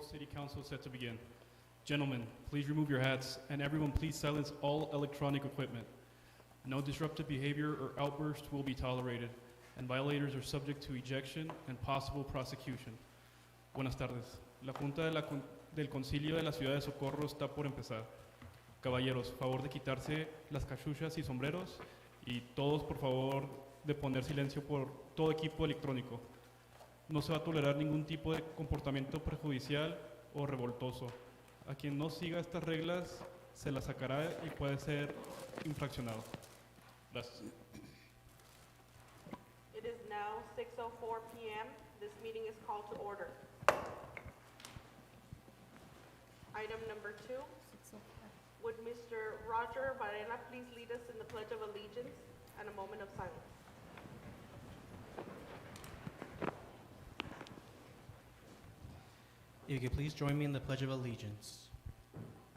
Socorro City Council is set to begin. Gentlemen, please remove your hats, and everyone please silence all electronic equipment. No disruptive behavior or outburst will be tolerated, and violators are subject to ejection and possible prosecution. Buenas tardes. La Junta del Concilio de la Ciudad de Socorro está por empezar. Caballeros, favor de quitarse las cachuchas y sombreros, y todos, por favor, de poner silencio por todo equipo electrónico. No se va a tolerar ningún tipo de comportamiento perjudicial o revoltoso. A quien no siga estas reglas se la sacará y puede ser infraccionado. Gracias. It is now 6:04 p.m. This meeting is called to order. Item number 2. Would Mr. Roger Varela please lead us in the Pledge of Allegiance and a moment of silence? If you could please join me in the Pledge of Allegiance.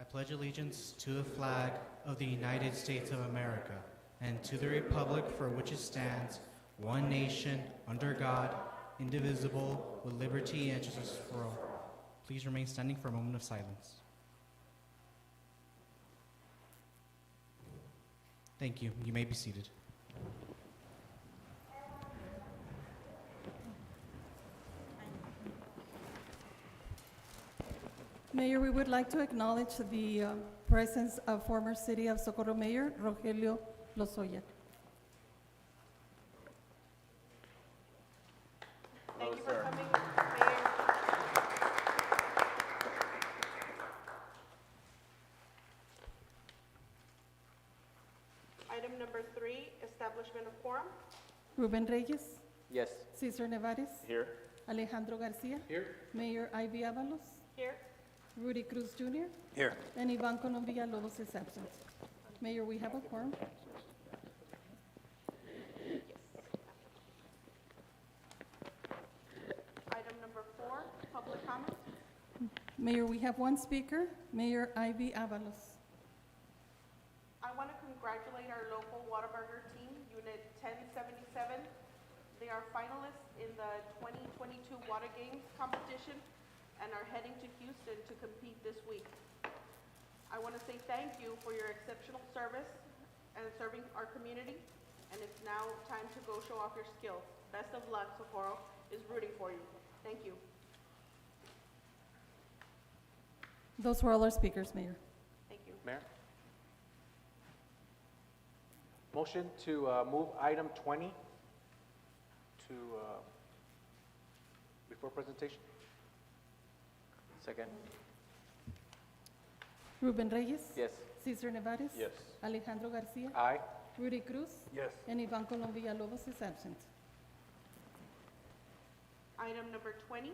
I pledge allegiance to the flag of the United States of America and to the republic for which it stands, one nation, under God, indivisible, with liberty and justice for all. Please remain standing for a moment of silence. Thank you. You may be seated. Mayor, we would like to acknowledge the presence of former City of Socorro Mayor Rogelio Lozoya. Thank you for coming, Mayor. Item number 3, establishment of quorum. Ruben Reyes, Yes. Cesar Nevares, Here. Alejandro Garcia, Here. Mayor Ivy Avalos, Here. Rudy Cruz Jr., Here. and Ivan Colom Villalobos is absent. Mayor, we have a quorum. Item number 4, public comment. Mayor, we have one speaker, Mayor Ivy Avalos. I want to congratulate our local Whataburger team, Unit 1077. They are finalists in the 2022 Water Games competition and are heading to Houston to compete this week. I want to say thank you for your exceptional service and serving our community, and it's now time to go show off your skills. Best of luck, Socorro is rooting for you. Thank you. Those were all our speakers, Mayor. Thank you. Mayor? Motion to move item 20 to before presentation. Second. Ruben Reyes. Yes. Cesar Nevares. Yes. Alejandro Garcia. Aye. Rudy Cruz. Yes. And Ivan Colom Villalobos is absent. Item number 20,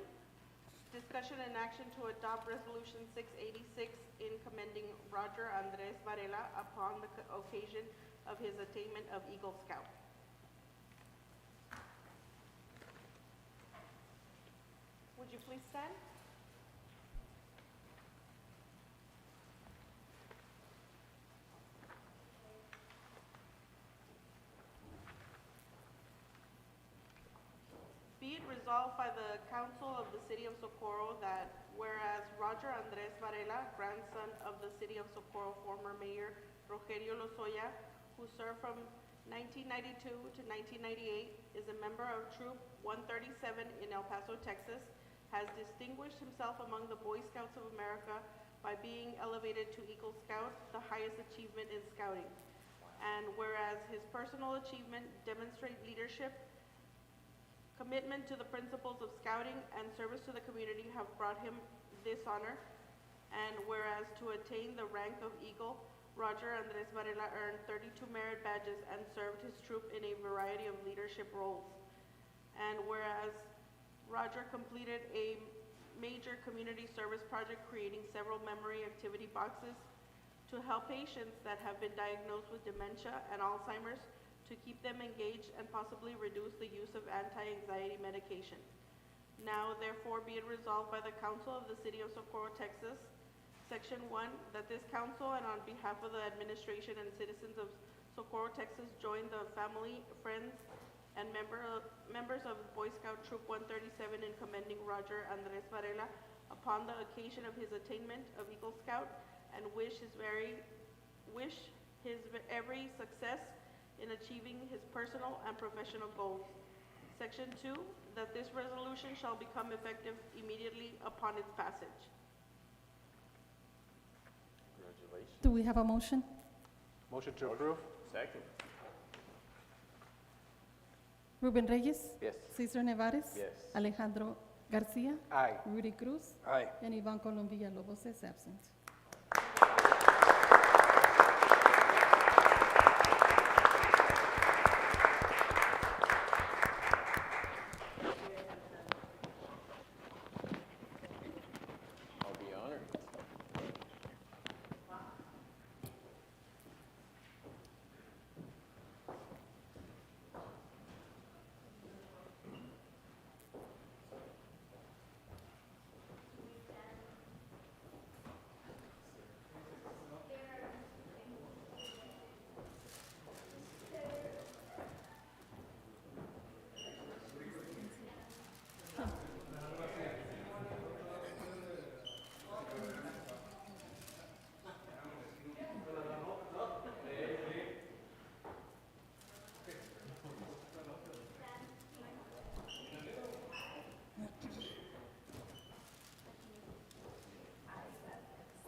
discussion and action to adopt Resolution 686 in commending Roger Andres Varela upon the occasion of his attainment of Eagle Scout. Would you please stand? Be it resolved by the Council of the City of Socorro that whereas Roger Andres Varela, grandson of the City of Socorro former Mayor Rogelio Lozoya, who served from 1992 to 1998, is a member of Troop 137 in El Paso, Texas, has distinguished himself among the Boy Scouts of America by being elevated to Eagle Scout, the highest achievement in scouting. And whereas his personal achievement demonstrate leadership, commitment to the principles of scouting and service to the community have brought him this honor. And whereas to attain the rank of Eagle, Roger Andres Varela earned 32 merit badges and served his troop in a variety of leadership roles. And whereas Roger completed a major community service project creating several memory activity boxes to help patients that have been diagnosed with dementia and Alzheimer's, to keep them engaged and possibly reduce the use of anti-anxiety medication. Now, therefore, be it resolved by the Council of the City of Socorro, Texas, Section 1, that this council and on behalf of the administration and citizens of Socorro, Texas, join the family, friends, and members of Boy Scout Troop 137 in commending Roger Andres Varela upon the occasion of his attainment of Eagle Scout and wish his every success in achieving his personal and professional goals. Section 2, that this resolution shall become effective immediately upon its passage. Congratulations. Do we have a motion? Motion to approve? Second. Ruben Reyes? Yes. Cesar Nevares? Yes. Alejandro Garcia? Aye. Rudy Cruz? Aye. And Ivan Colom Villalobos is absent. I'll be honored.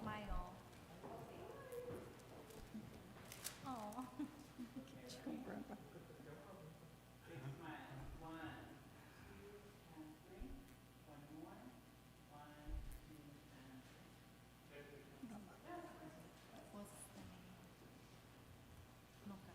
Smile. Oh. What's the name? Mocha.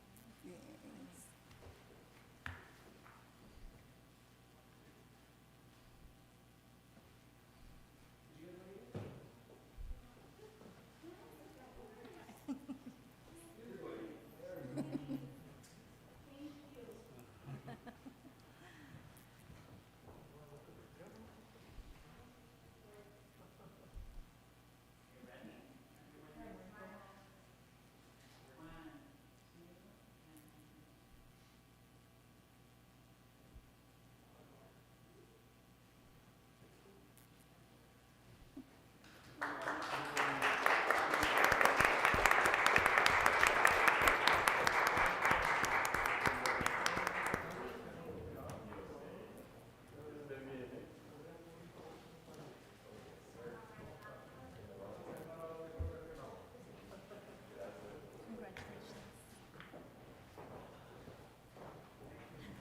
Congratulations.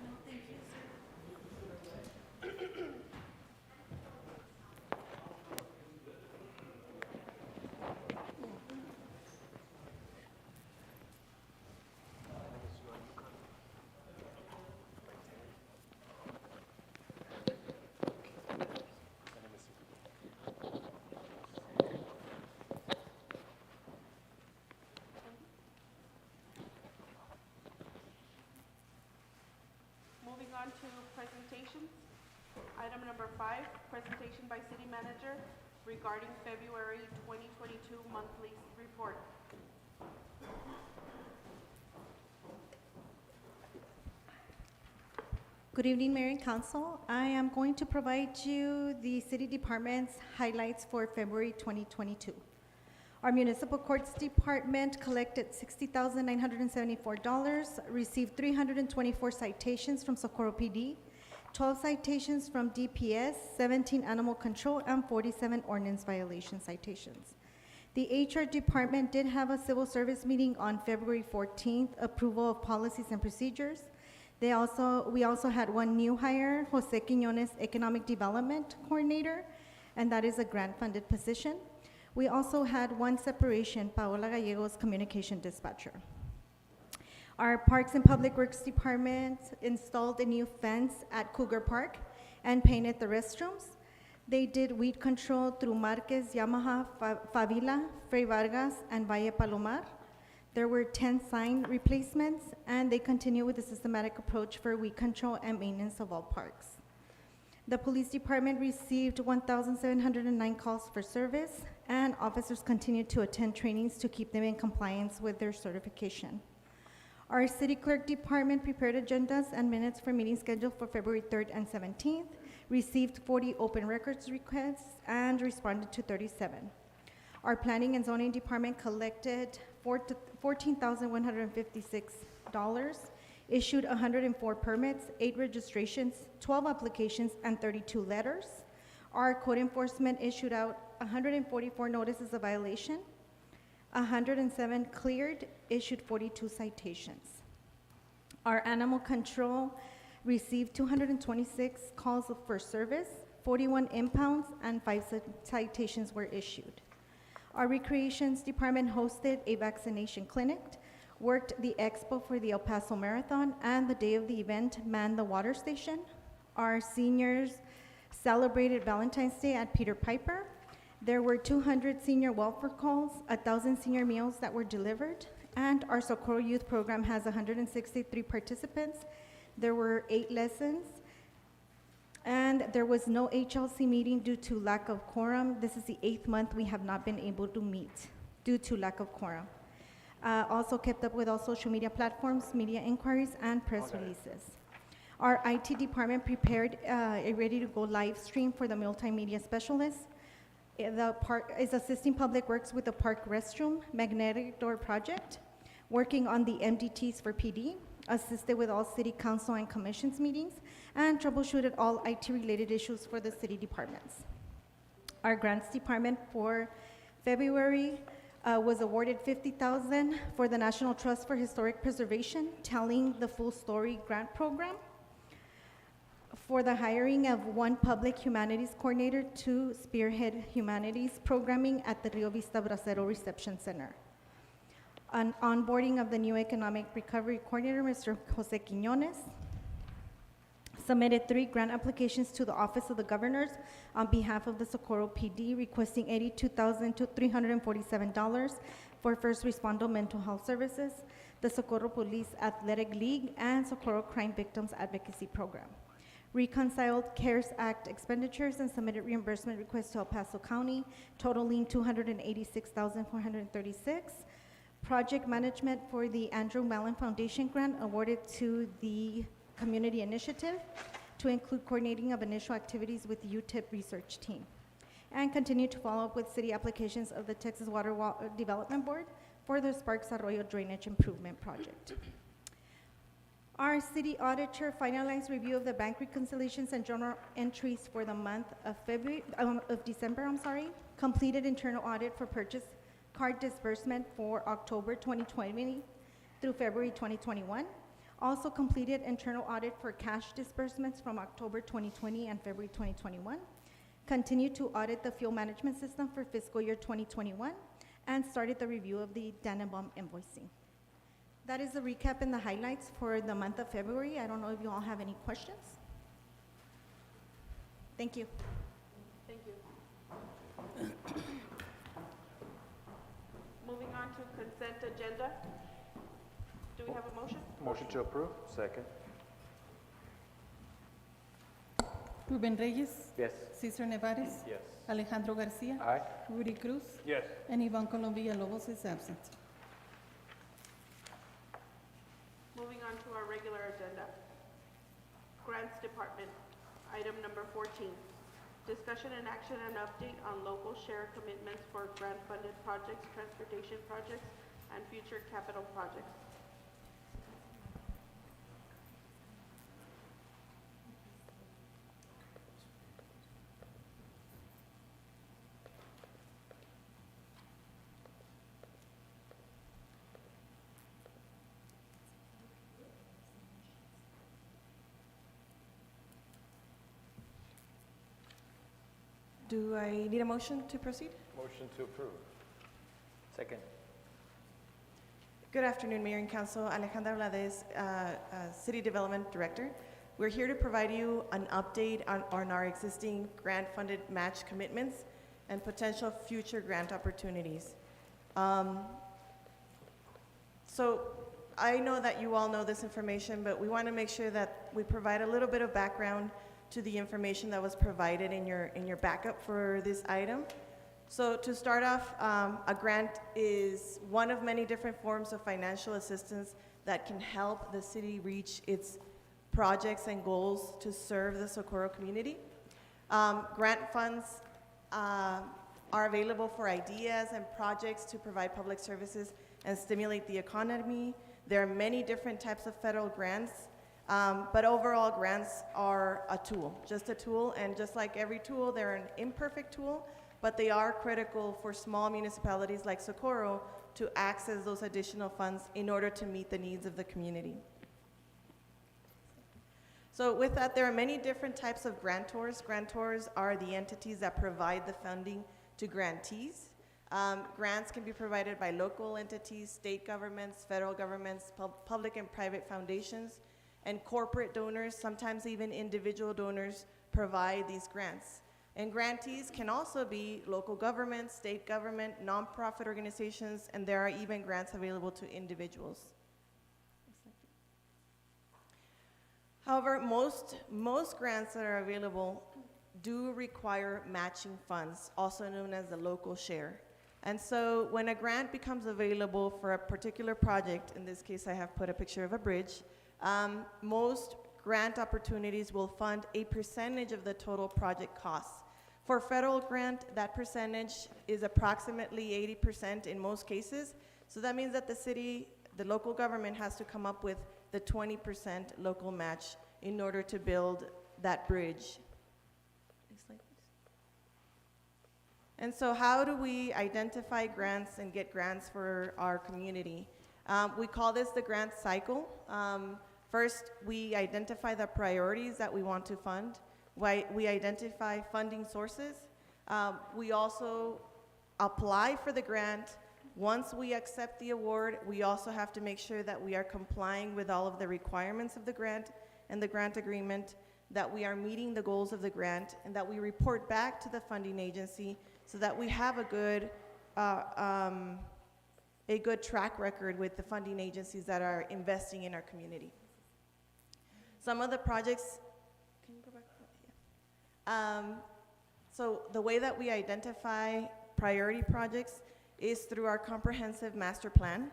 No, thank you, sir. Moving on to presentations. Item number 5, presentation by City Manager regarding February 2022 monthly report. Good evening, Mayor and Council. I am going to provide you the city department's highlights for February 2022. Our municipal courts department collected $60,974, received 324 citations from Socorro PD, 12 citations from DPS, 17 animal control, and 47 ordinance violation citations. The HR department did have a civil service meeting on February 14th, approval of policies and procedures. We also had one new hire, Jose Quiñones, Economic Development Coordinator, and that is a grant-funded position. We also had one separation, Paola Gallegos, Communication Dispatcher. Our Parks and Public Works Department installed a new fence at Cougar Park and painted the restrooms. They did weed control through Marquez, Yamaha, Favila, Fray Vargas, and Valle Palomar. There were 10 sign replacements, and they continue with a systematic approach for weed control and maintenance of all parks. The police department received 1,709 calls for service, and officers continue to attend trainings to keep them in compliance with their certification. Our city clerk department prepared agendas and minutes for meetings scheduled for February 3rd and 17th, received 40 open records requests, and responded to 37. Our Planning and Zoning Department collected $14,156, issued 104 permits, 8 registrations, 12 applications, and 32 letters. Our Code Enforcement issued out 144 notices of violation, 107 cleared, issued 42 citations. Our Animal Control received 226 calls for service, 41 impounds, and 5 citations were issued. Our Recreations Department hosted a vaccination clinic, worked the expo for the El Paso Marathon, and the day of the event manned the water station. Our seniors celebrated Valentine's Day at Peter Piper. There were 200 senior welfare calls, 1,000 senior meals that were delivered, and our Socorro Youth Program has 163 participants. There were 8 lessons, and there was no HLC meeting due to lack of quorum. This is the 8th month we have not been able to meet due to lack of quorum. Also kept up with all social media platforms, media inquiries, and press releases. Our IT department prepared a ready-to-go live stream for the multimedia specialist. The park is assisting Public Works with the park restroom, magnetic door project, working on the MDTs for PD, assisted with all city council and commissions meetings, and troubleshooted all IT-related issues for the city departments. Our grants department for February was awarded $50,000 for the National Trust for Historic Preservation, Telling the Full Story grant program, for the hiring of 1 public humanities coordinator to spearhead humanities programming at the Rio Vista Bracero Reception Center. An onboarding of the new economic recovery coordinator, Mr. Jose Quiñones. Submitted 3 grant applications to the Office of the Governors on behalf of the Socorro PD, requesting $82,347 for first responder mental health services, the Socorro Police Athletic League, and Socorro Crime Victims Advocacy Program. Reconciled CARES Act expenditures and submitted reimbursement requests to El Paso County, totaling $286,436. Project management for the Andrew Mellon Foundation grant awarded to the Community Initiative to include coordinating of initial activities with the UTIP research team. And continue to follow up with city applications of the Texas Water Development Board for the Sparks Arroyo Drainage Improvement Project. Our city auditor finalized review of the bank reconciliations and journal entries for the month of December, completed internal audit for purchase card disbursement for October 2020 through February 2021. Also completed internal audit for cash disbursements from October 2020 and February 2021. Continued to audit the fuel management system for fiscal year 2021, and started the review of the Dannenbaum invoicing. That is the recap and the highlights for the month of February. I don't know if you all have any questions. Thank you. Thank you. Moving on to consent agenda. Do we have a motion? Motion to approve. Second. Ruben Reyes, Yes. Cesar Nevares, Yes. Alejandro Garcia, Aye. Rudy Cruz, Yes. and Ivan Colom Villalobos is absent. Moving on to our regular agenda. Grants Department, item number 14. Discussion and action and update on local share commitments for grant-funded projects, transportation projects, and future capital projects. Do I need a motion to proceed? Motion to approve. Second. Good afternoon, Mayor and Council. Alejandra Vlades, City Development Director. We're here to provide you an update on our existing grant-funded match commitments and potential future grant opportunities. So I know that you all know this information, but we want to make sure that we provide a little bit of background to the information that was provided in your backup for this item. So to start off, a grant is one of many different forms of financial assistance that can help the city reach its projects and goals to serve the Socorro community. Grant funds are available for ideas and projects to provide public services and stimulate the economy. There are many different types of federal grants, but overall grants are a tool, just a tool, and just like every tool, they're an imperfect tool, but they are critical for small municipalities like Socorro to access those additional funds in order to meet the needs of the community. So with that, there are many different types of grantors. Grantors are the entities that provide the funding to grantees. Grants can be provided by local entities, state governments, federal governments, public and private foundations, and corporate donors, sometimes even individual donors, provide these grants. And grantees can also be local government, state government, nonprofit organizations, and there are even grants available to individuals. However, most grants that are available do require matching funds, also known as the local share. And so when a grant becomes available for a particular project, in this case I have put a picture of a bridge, most grant opportunities will fund a percentage of the total project costs. For federal grant, that percentage is approximately 80% in most cases. So that means that the local government has to come up with the 20% local match in order to build that bridge. Next slide, please. And so how do we identify grants and get grants for our community? We call this the grant cycle. First, we identify the priorities that we want to fund. We identify funding sources. We also apply for the grant. Once we accept the award, we also have to make sure that we are complying with all of the requirements of the grant and the grant agreement, that we are meeting the goals of the grant, and that we report back to the funding agency so that we have a good track record with the funding agencies that are investing in our community. Some of the projects, can you go back? Yeah. So the way that we identify priority projects is through our comprehensive master plan,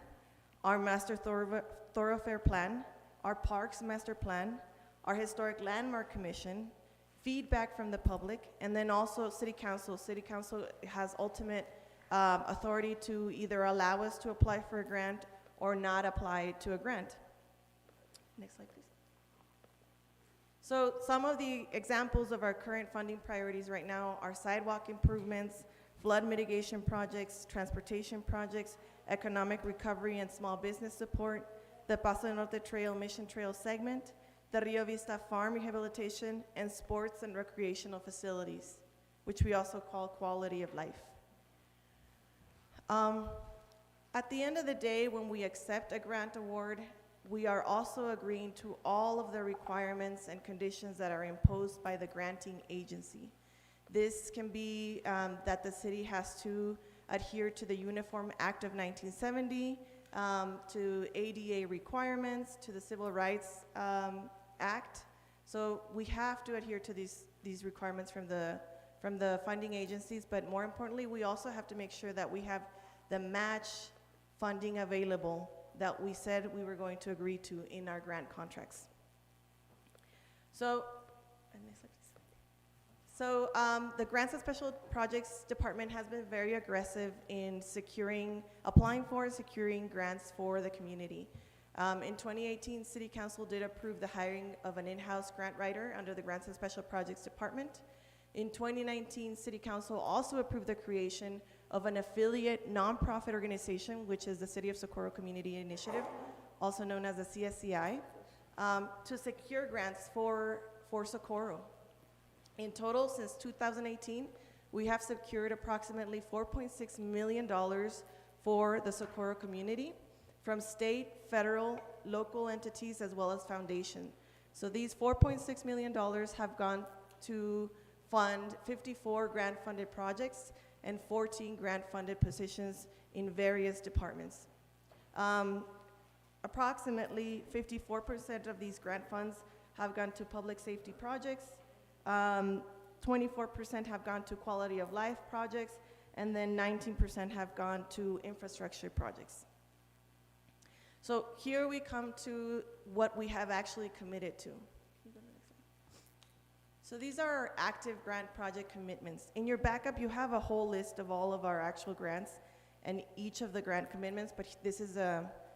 our master thoroughfare plan, our parks master plan, our historic landmark commission, feedback from the public, and then also city council. City council has ultimate authority to either allow us to apply for a grant or not apply to a grant. Next slide, please. So some of the examples of our current funding priorities right now are sidewalk improvements, flood mitigation projects, transportation projects, economic recovery and small business support, the Paso Norte Trail Mission Trail segment, the Rio Vista Farm rehabilitation, and sports and recreational facilities, which we also call quality of life. At the end of the day, when we accept a grant award, we are also agreeing to all of the requirements and conditions that are imposed by the granting agency. This can be that the city has to adhere to the Uniform Act of 1970, to ADA requirements, to the Civil Rights Act. So we have to adhere to these requirements from the funding agencies, but more importantly, we also have to make sure that we have the match funding available that we said we were going to agree to in our grant contracts. So, the Grants and Special Projects Department has been very aggressive in applying for and securing grants for the community. In 2018, City Council did approve the hiring of an in-house grant writer under the Grants and Special Projects Department. In 2019, City Council also approved the creation of an affiliate nonprofit organization, which is the City of Socorro Community Initiative, also known as the CSCI, to secure grants for Socorro. In total, since 2018, we have secured approximately $4.6 million for the Socorro community from state, federal, local entities, as well as foundation. So these $4.6 million have gone to fund 54 grant-funded projects and 14 grant-funded positions in various departments. Approximately 54% of these grant funds have gone to public safety projects, 24% have gone to quality of life projects, and then 19% have gone to infrastructure projects. So here we come to what we have actually committed to. So these are our active grant project commitments. In your backup, you have a whole list of all of our actual grants and each of the grant commitments, but this is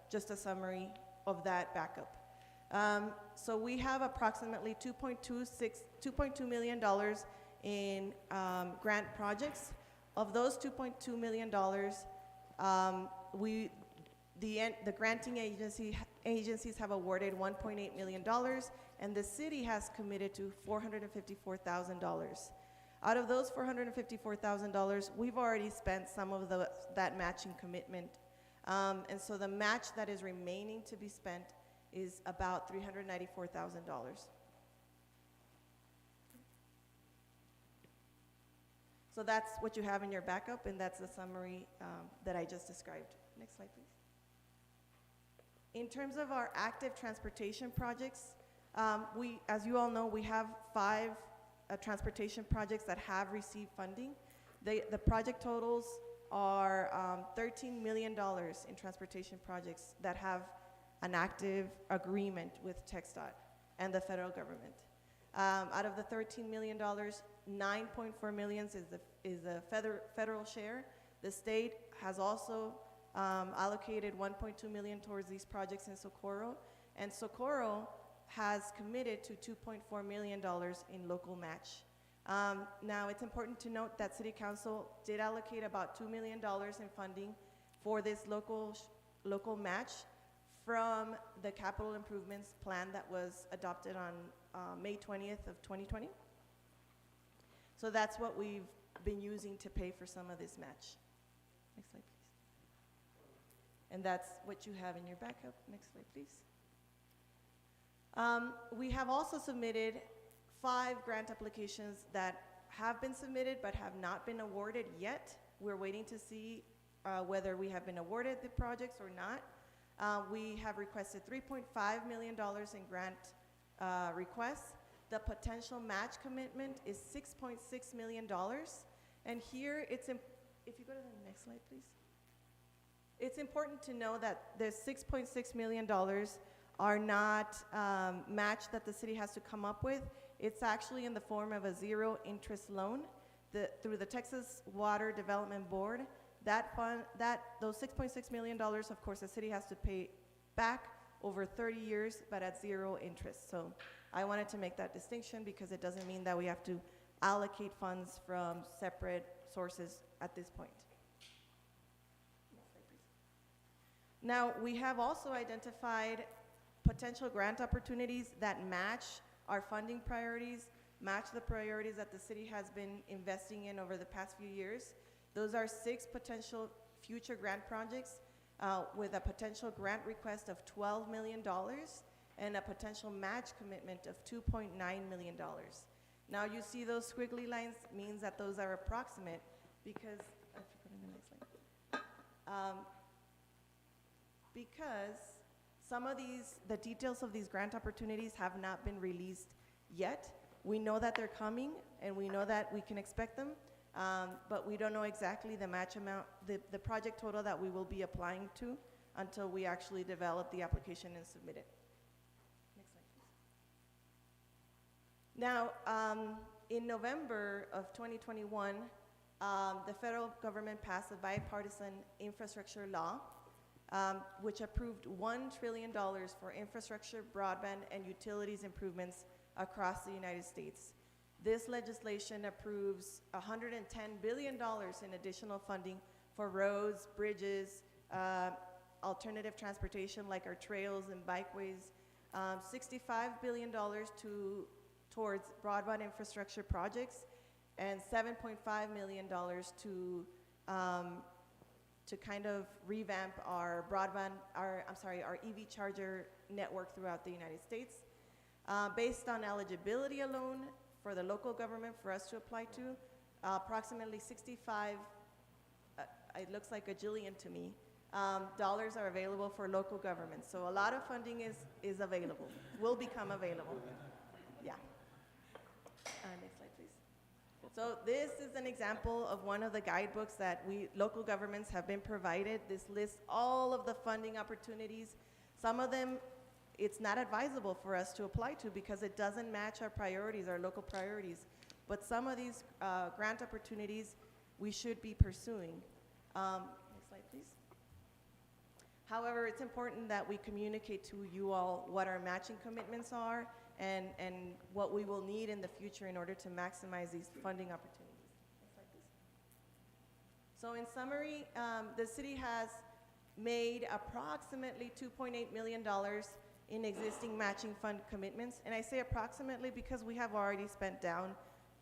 just a summary of that backup. So we have approximately $2.2 million in grant projects. Of those $2.2 million, the granting agencies have awarded $1.8 million, and the city has committed to $454,000. Out of those $454,000, we've already spent some of that matching commitment. And so the match that is remaining to be spent is about $394,000. So that's what you have in your backup, and that's the summary that I just described. Next slide, please. In terms of our active transportation projects, as you all know, we have 5 transportation projects that have received funding. The project totals are $13 million in transportation projects that have an active agreement with TxDOT and the federal government. Out of the $13 million, $9.4 million is the federal share. The state has also allocated $1.2 million towards these projects in Socorro, and Socorro has committed to $2.4 million in local match. Now, it's important to note that City Council did allocate about $2 million in funding for this local match from the capital improvements plan that was adopted on May 20th of 2020. So that's what we've been using to pay for some of this match. Next slide, please. And that's what you have in your backup. Next slide, please. We have also submitted 5 grant applications that have been submitted but have not been awarded yet. We're waiting to see whether we have been awarded the projects or not. We have requested $3.5 million in grant requests. The potential match commitment is $6.6 million. And here, if you go to the next slide, please. It's important to know that the $6.6 million are not match that the city has to come up with. It's actually in the form of a zero interest loan through the Texas Water Development Board. Those $6.6 million, of course, the city has to pay back over 30 years, but at zero interest. So I wanted to make that distinction because it doesn't mean that we have to allocate funds from separate sources at this point. Now, we have also identified potential grant opportunities that match our funding priorities, match the priorities that the city has been investing in over the past few years. Those are 6 potential future grant projects with a potential grant request of $12 million and a potential match commitment of $2.9 million. Now you see those squiggly lines means that those are approximate because, I have to put in the next line. Because some of the details of these grant opportunities have not been released yet. We know that they're coming and we know that we can expect them, but we don't know exactly the match amount, the project total that we will be applying to until we actually develop the application and submit it. Next slide, please. Now, in November of 2021, the federal government passed a bipartisan infrastructure law which approved $1 trillion for infrastructure, broadband, and utilities improvements across the United States. This legislation approves $110 billion in additional funding for roads, bridges, alternative transportation like our trails and bikeways, $65 billion towards broadband infrastructure projects, and $7.5 million to kind of revamp our our EV charger network throughout the United States. Based on eligibility alone for the local government for us to apply to, approximately 65, it looks like a jillion to me, dollars are available for local government. So a lot of funding is available, will become available. Yeah. Next slide, please. So this is an example of one of the guidebooks that local governments have been provided. This lists all of the funding opportunities. Some of them it's not advisable for us to apply to because it doesn't match our priorities, our local priorities. But some of these grant opportunities we should be pursuing. Next slide, please. However, it's important that we communicate to you all what our matching commitments are and what we will need in the future in order to maximize these funding opportunities. Next slide, please. So in summary, the city has made approximately $2.8 million in existing matching fund commitments. And I say approximately because we have already spent down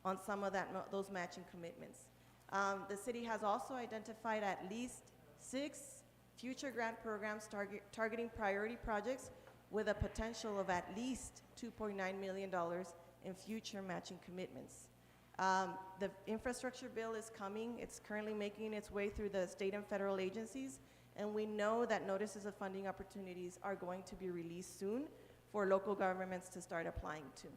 on some of those matching commitments. The city has also identified at least 6 future grant programs targeting priority projects with a potential of at least $2.9 million in future matching commitments. The infrastructure bill is coming. It's currently making its way through the state and federal agencies, and we know that notices of funding opportunities are going to be released soon for local governments to start applying to.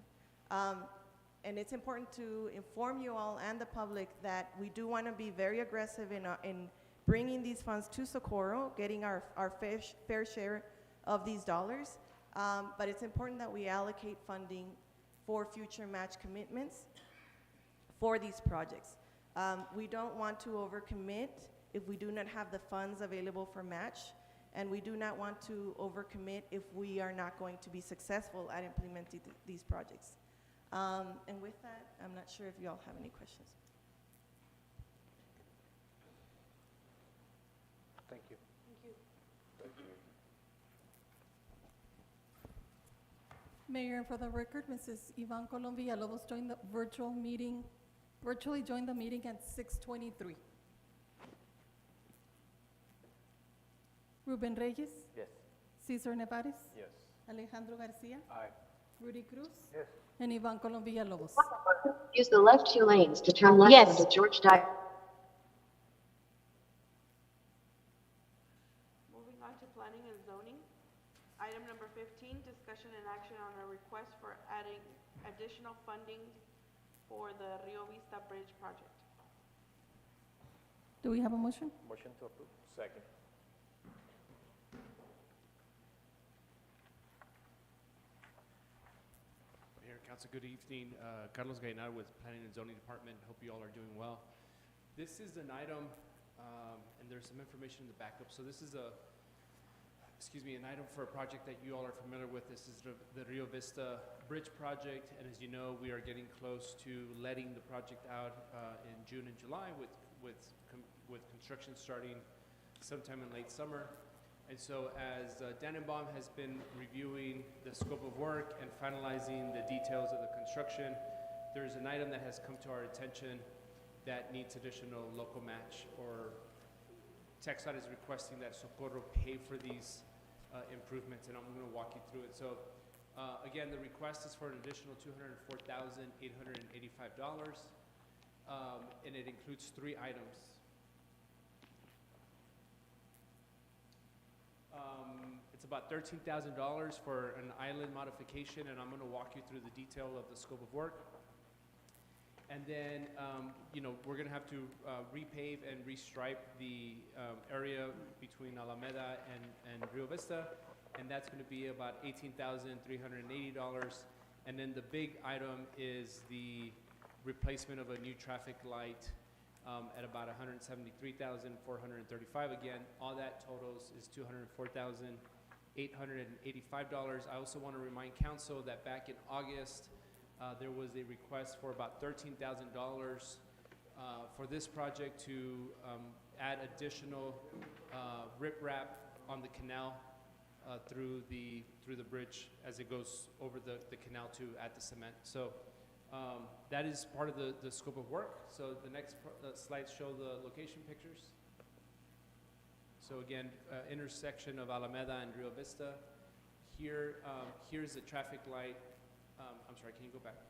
And it's important to inform you all and the public that we do want to be very aggressive in bringing these funds to Socorro, getting our fair share of these dollars. But it's important that we allocate funding for future match commitments for these projects. We don't want to overcommit if we do not have the funds available for match, and we do not want to overcommit if we are not going to be successful at implementing these projects. And with that, I'm not sure if you all have any questions. Thank you. Thank you. Mayor, for the record, Mrs. Yvonne Colon Villalobos joined the virtually joined the meeting at 6:23. Ruben Reyes, Yes. Cesar Nevares, Yes. Alejandro Garcia, Aye. Rudy Cruz, Yes. and Yvonne Colon Villalobos. Use the left 2 lanes to turn left Yes. onto George Dyer. Moving on to planning and zoning. Item number 15, discussion and action on a request for adding additional funding for the Rio Vista Bridge project. Do we have a motion? Motion to approve. Second. Mayor, Council, good evening. Carlos Gainar with Planning and Zoning Department. Hope you all are doing well. This is an item, and there's some information in the backup. So this is an item for a project that you all are familiar with. This is the Rio Vista Bridge project, and as you know, we are getting close to letting the project out in June and July with construction starting sometime in late summer. And so as Dannenbaum has been reviewing the scope of work and finalizing the details of the construction, there's an item that has come to our attention that needs additional local match, or TxDOT is requesting that Socorro pay for these improvements, and I'm going to walk you through it. So again, the request is for an additional $204,885, and it includes 3 items. It's about $13,000 for an island modification, and I'm going to walk you through the detail of the scope of work. And then, we're going to have to repave and restripe the area between Alameda and Rio Vista, and that's going to be about $18,380. And then the big item is the replacement of a new traffic light at about $173,435. Again, all that totals is $204,885. I also want to remind council that back in August, there was a request for about $13,000 for this project to add additional riprap on the canal through the bridge as it goes over the canal to add the cement. So that is part of the scope of work. So the next slides show the location pictures. So again, intersection of Alameda and Rio Vista. Here's the traffic light. I'm sorry, can you go back?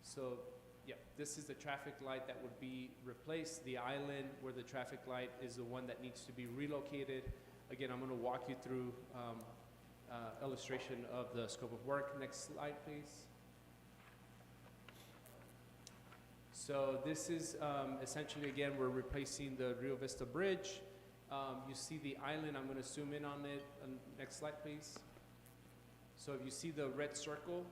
So, yeah, this is the traffic light that would be replaced. The island where the traffic light is the one that needs to be relocated. Again, I'm going to walk you through illustration of the scope of work. Next slide, please. So this is essentially, again, we're replacing the Rio Vista Bridge. You see the island. I'm going to zoom in on it. Next slide, please. So if you see the red circle,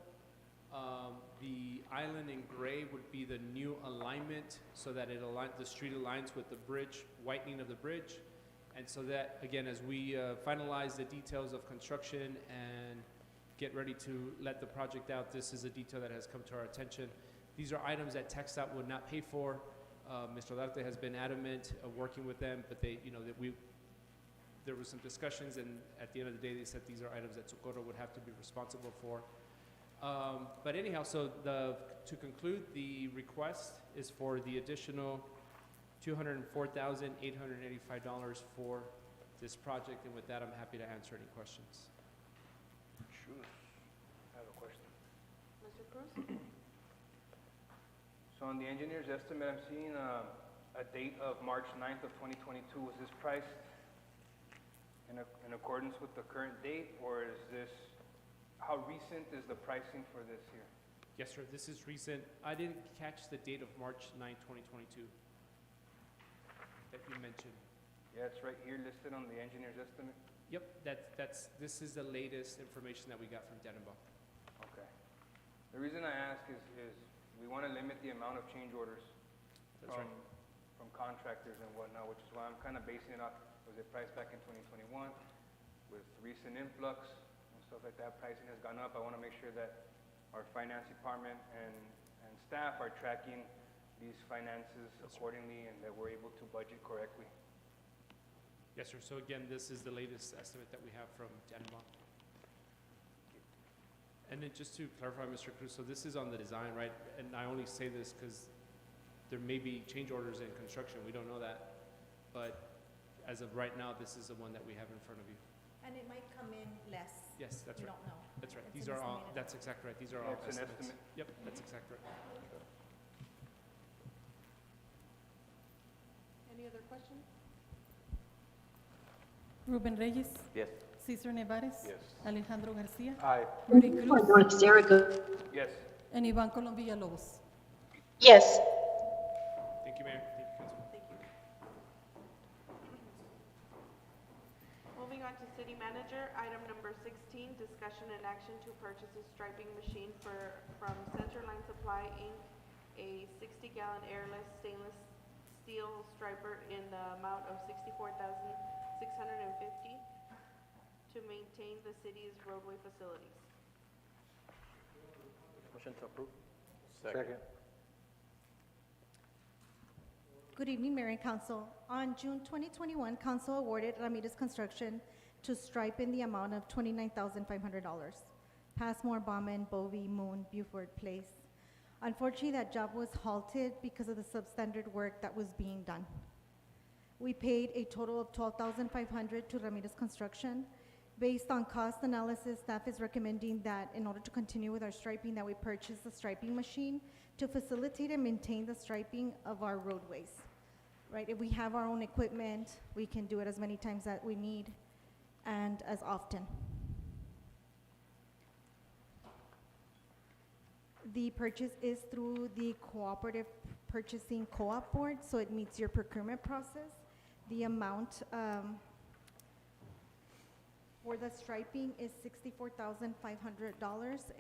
the island in gray would be the new alignment, so that the street aligns with the bridge, whitening of the bridge. And so that, again, as we finalize the details of construction and get ready to let the project out, this is a detail that has come to our attention. These are items that TxDOT would not pay for. Mr. Olarte has been adamant of working with them, but they, there were some discussions, and at the end of the day, they said these are items that Socorro would have to be responsible for. But anyhow, so to conclude, the request is for the additional $204,885 for this project, and with that, I'm happy to answer any questions. Shoot, I have a question. Mr. Cruz? So on the engineer's estimate, I'm seeing a date of March 9th of 2022. Was this priced in accordance with the current date, or is this, how recent is the pricing for this here? Yes, sir, this is recent. I didn't catch the date of March 9, 2022 that you mentioned. Yeah, it's right here listed on the engineer's estimate. Yep, this is the latest information that we got from Denenbach. Okay. The reason I ask is we want to limit the amount of change orders That's right. from contractors and whatnot, which is why I'm kind of basing it off, was it priced back in 2021? With recent influx and stuff like that, pricing has gone up. I want to make sure that our finance department and staff are tracking these finances accordingly, and that we're able to budget correctly. Yes, sir. So again, this is the latest estimate that we have from Denenbach. And then just to clarify, Mr. Cruz, so this is on the design, right? And I only say this because there may be change orders in construction. We don't know that. But as of right now, this is the one that we have in front of you. And it might come in less. Yes, that's We right. don't know. That's right. It's These an are all, estimated. that's exactly right. These are Yeah, all it's an estimates. estimate. Yep, that's exactly right. Any other questions? Ruben Reyes, Yes. Cesar Nevares. Yes. Alejandro Garcia, Aye. Rudy For Cruz, North Zaragoza. Yes. and Ivan Colom Villalobos. Yes. Thank you, Mayor. Thank you, Council. Thank you. Moving on to city manager, item number 16, discussion and action to purchase a striping machine from Centerline Supply, Inc., a 60-gallon airless stainless steel striper in the amount of $64,650 to maintain the city's roadway facilities. Motion to approve? Second. Good evening, Mayor and Council. On June 2021, Council awarded Ramirez Construction to stripe in the amount of $29,500. Passmore, Bauman, Bovee, Moon, Buford Place. Unfortunately, that job was halted because of the substandard work that was being done. We paid a total of $12,500 to Ramirez Construction. Based on cost analysis, staff is recommending that in order to continue with our striping, that we purchase a striping machine to facilitate and maintain the striping of our roadways. Right, if we have our own equipment, we can do it as many times that we need and as often. The purchase is through the Cooperative Purchasing Co-op Board, so it meets your procurement process. The amount for the striping is $64,500,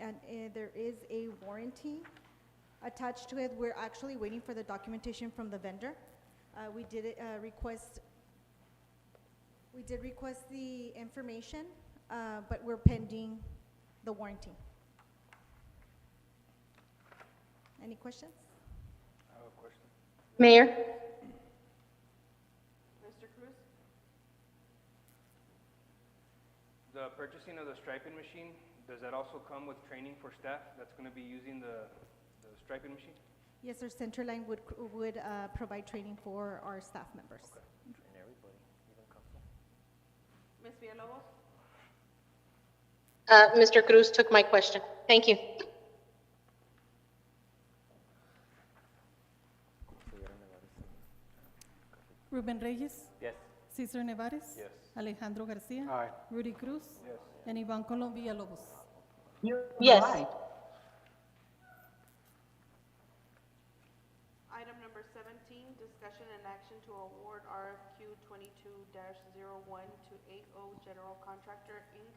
and there is a warranty attached to it. We're actually waiting for the documentation from the vendor. We did request the information, but we're pending the warranty. Any questions? I have a question. Mayor? Mr. Cruz? The purchasing of the striping machine, does that also come with training for staff that's going to be using the striping machine? Yes, sir. Centerline would provide training for our staff members. Okay. Train everybody, even council. Ms. Villalobos? Mr. Cruz took my question. Thank you. Ruben Reyes, Yes. Cesar Nevares. Yes. Alejandro Garcia, Aye. Rudy Cruz, Yes. and Ivan Colom Villalobos. Yes. Item number 17, discussion and action to award RFQ 22-01 to 80 General Contractor, Inc.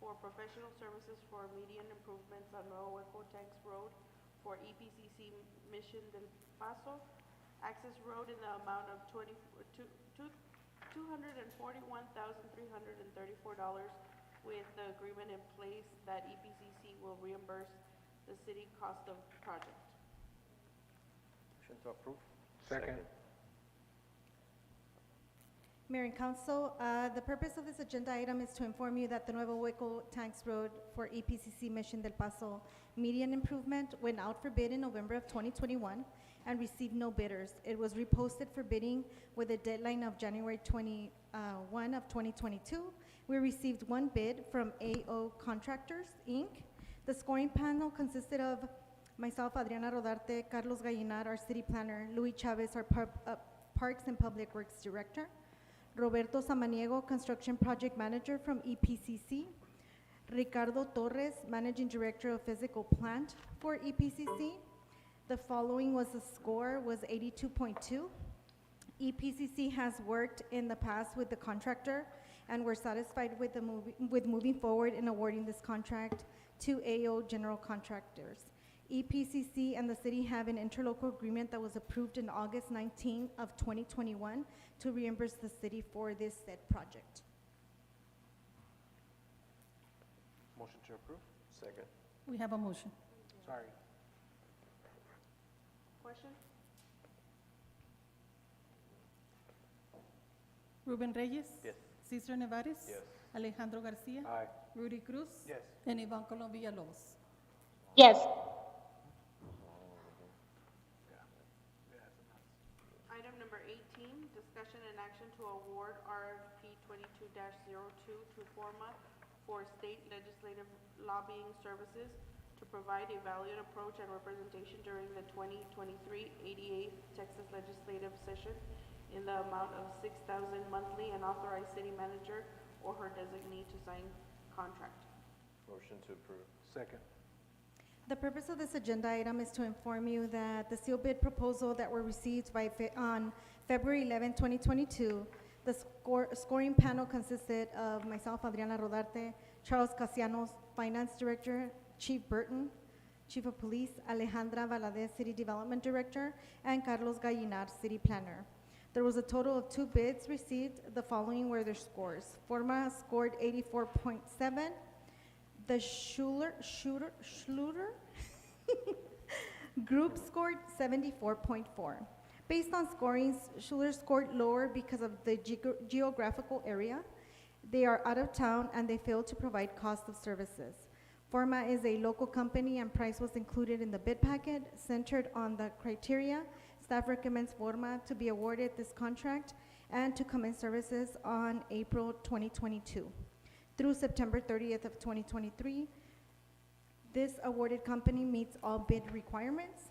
for professional services for median improvements on Nuevo Tanks Road for EPCC Mission del Paso, Access Road in the amount of $241,334 with the agreement in place that EPCC will reimburse the city cost of project. Motion to approve. Second. Mayor and Council, the purpose of this agenda item is to inform you that the Nuevo Hueco Tanks Road for EPCC Mission del Paso median improvement went out for bid in November of 2021 and received no bidders. It was reposted for bidding with a deadline of January 21 of 2022. We received one bid from AO Contractors, Inc. The scoring panel consisted of myself, Adriana Rodarte, Carlos Gallinar, our city planner, Luis Chavez, our Parks and Public Works Director, Roberto Samaniego, Construction Project Manager from EPCC, Ricardo Torres, Managing Director of Physical Plant for EPCC. The following was the score, was 82.2. EPCC has worked in the past with the contractor, and we're satisfied with moving forward in awarding this contract to AO General Contractors. EPCC and the city have an interlocal agreement that was approved in August 19 of 2021 to reimburse the city for this said project. Motion to approve. Second. We have a motion. Sorry. Question? Ruben Reyes. Yes. Cesar Nevares. Yes. Alejandro Garcia. Aye. Rudy Cruz. Yes. And Ivan Colom Villalobos. Yes. Item number 18, discussion and action to award RFP 22-02 to Forma for state legislative lobbying services to provide a valued approach and representation during the 2023 88th Texas Legislative Session in the amount of $6,000 monthly and authorize city manager or her designee to sign contract. Motion to approve. Second. The purpose of this agenda item is to inform you that the sealed bid proposal that were received on February 11, 2022, the scoring panel consisted of myself, Adriana Rodarte, Charles Casianos, Finance Director, Chief Burton, Chief of Police, Alejandra Valadez, City Development Director, and Carlos Gallinar, City Planner. There was a total of 2 bids received. The following were their scores. Forma scored 84.7. The Schluter group scored 74.4. Based on scorings, Schluter scored lower because of the geographical area. They are out of town and they failed to provide cost of services. Forma is a local company and price was included in the bid packet. Centered on the criteria, staff recommends Forma to be awarded this contract and to commence services on April 2022. Through September 30th of 2023, this awarded company meets all bid requirements.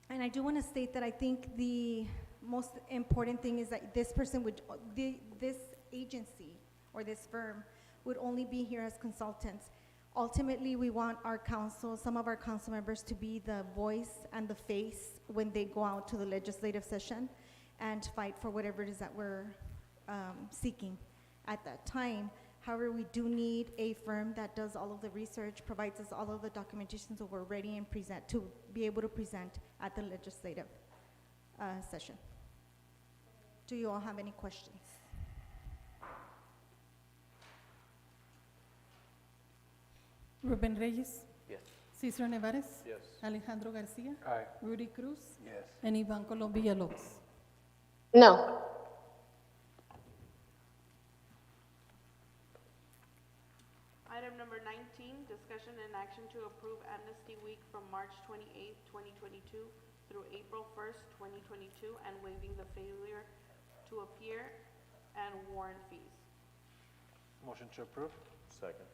And I do want to state that I think the most important thing is that this person would, this agency or this firm would only be here as consultants. Ultimately, we want our council, some of our council members to be the voice and the face when they go out to the legislative session and fight for whatever it is that we're seeking at that time. However, we do need a firm that does all of the research, provides us all of the documentation so we're ready and present, to be able to present at the legislative session. Do you all have any questions? Ruben Reyes. Yes. Cesar Nevares. Yes. Alejandro Garcia. Aye. Rudy Cruz. Yes. And Ivan Colom Villalobos. No. Item number 19, discussion and action to approve Amnesty Week from March 28, 2022 through April 1st, 2022, and waiving the failure to appear and warrant fees. Motion to approve. Second.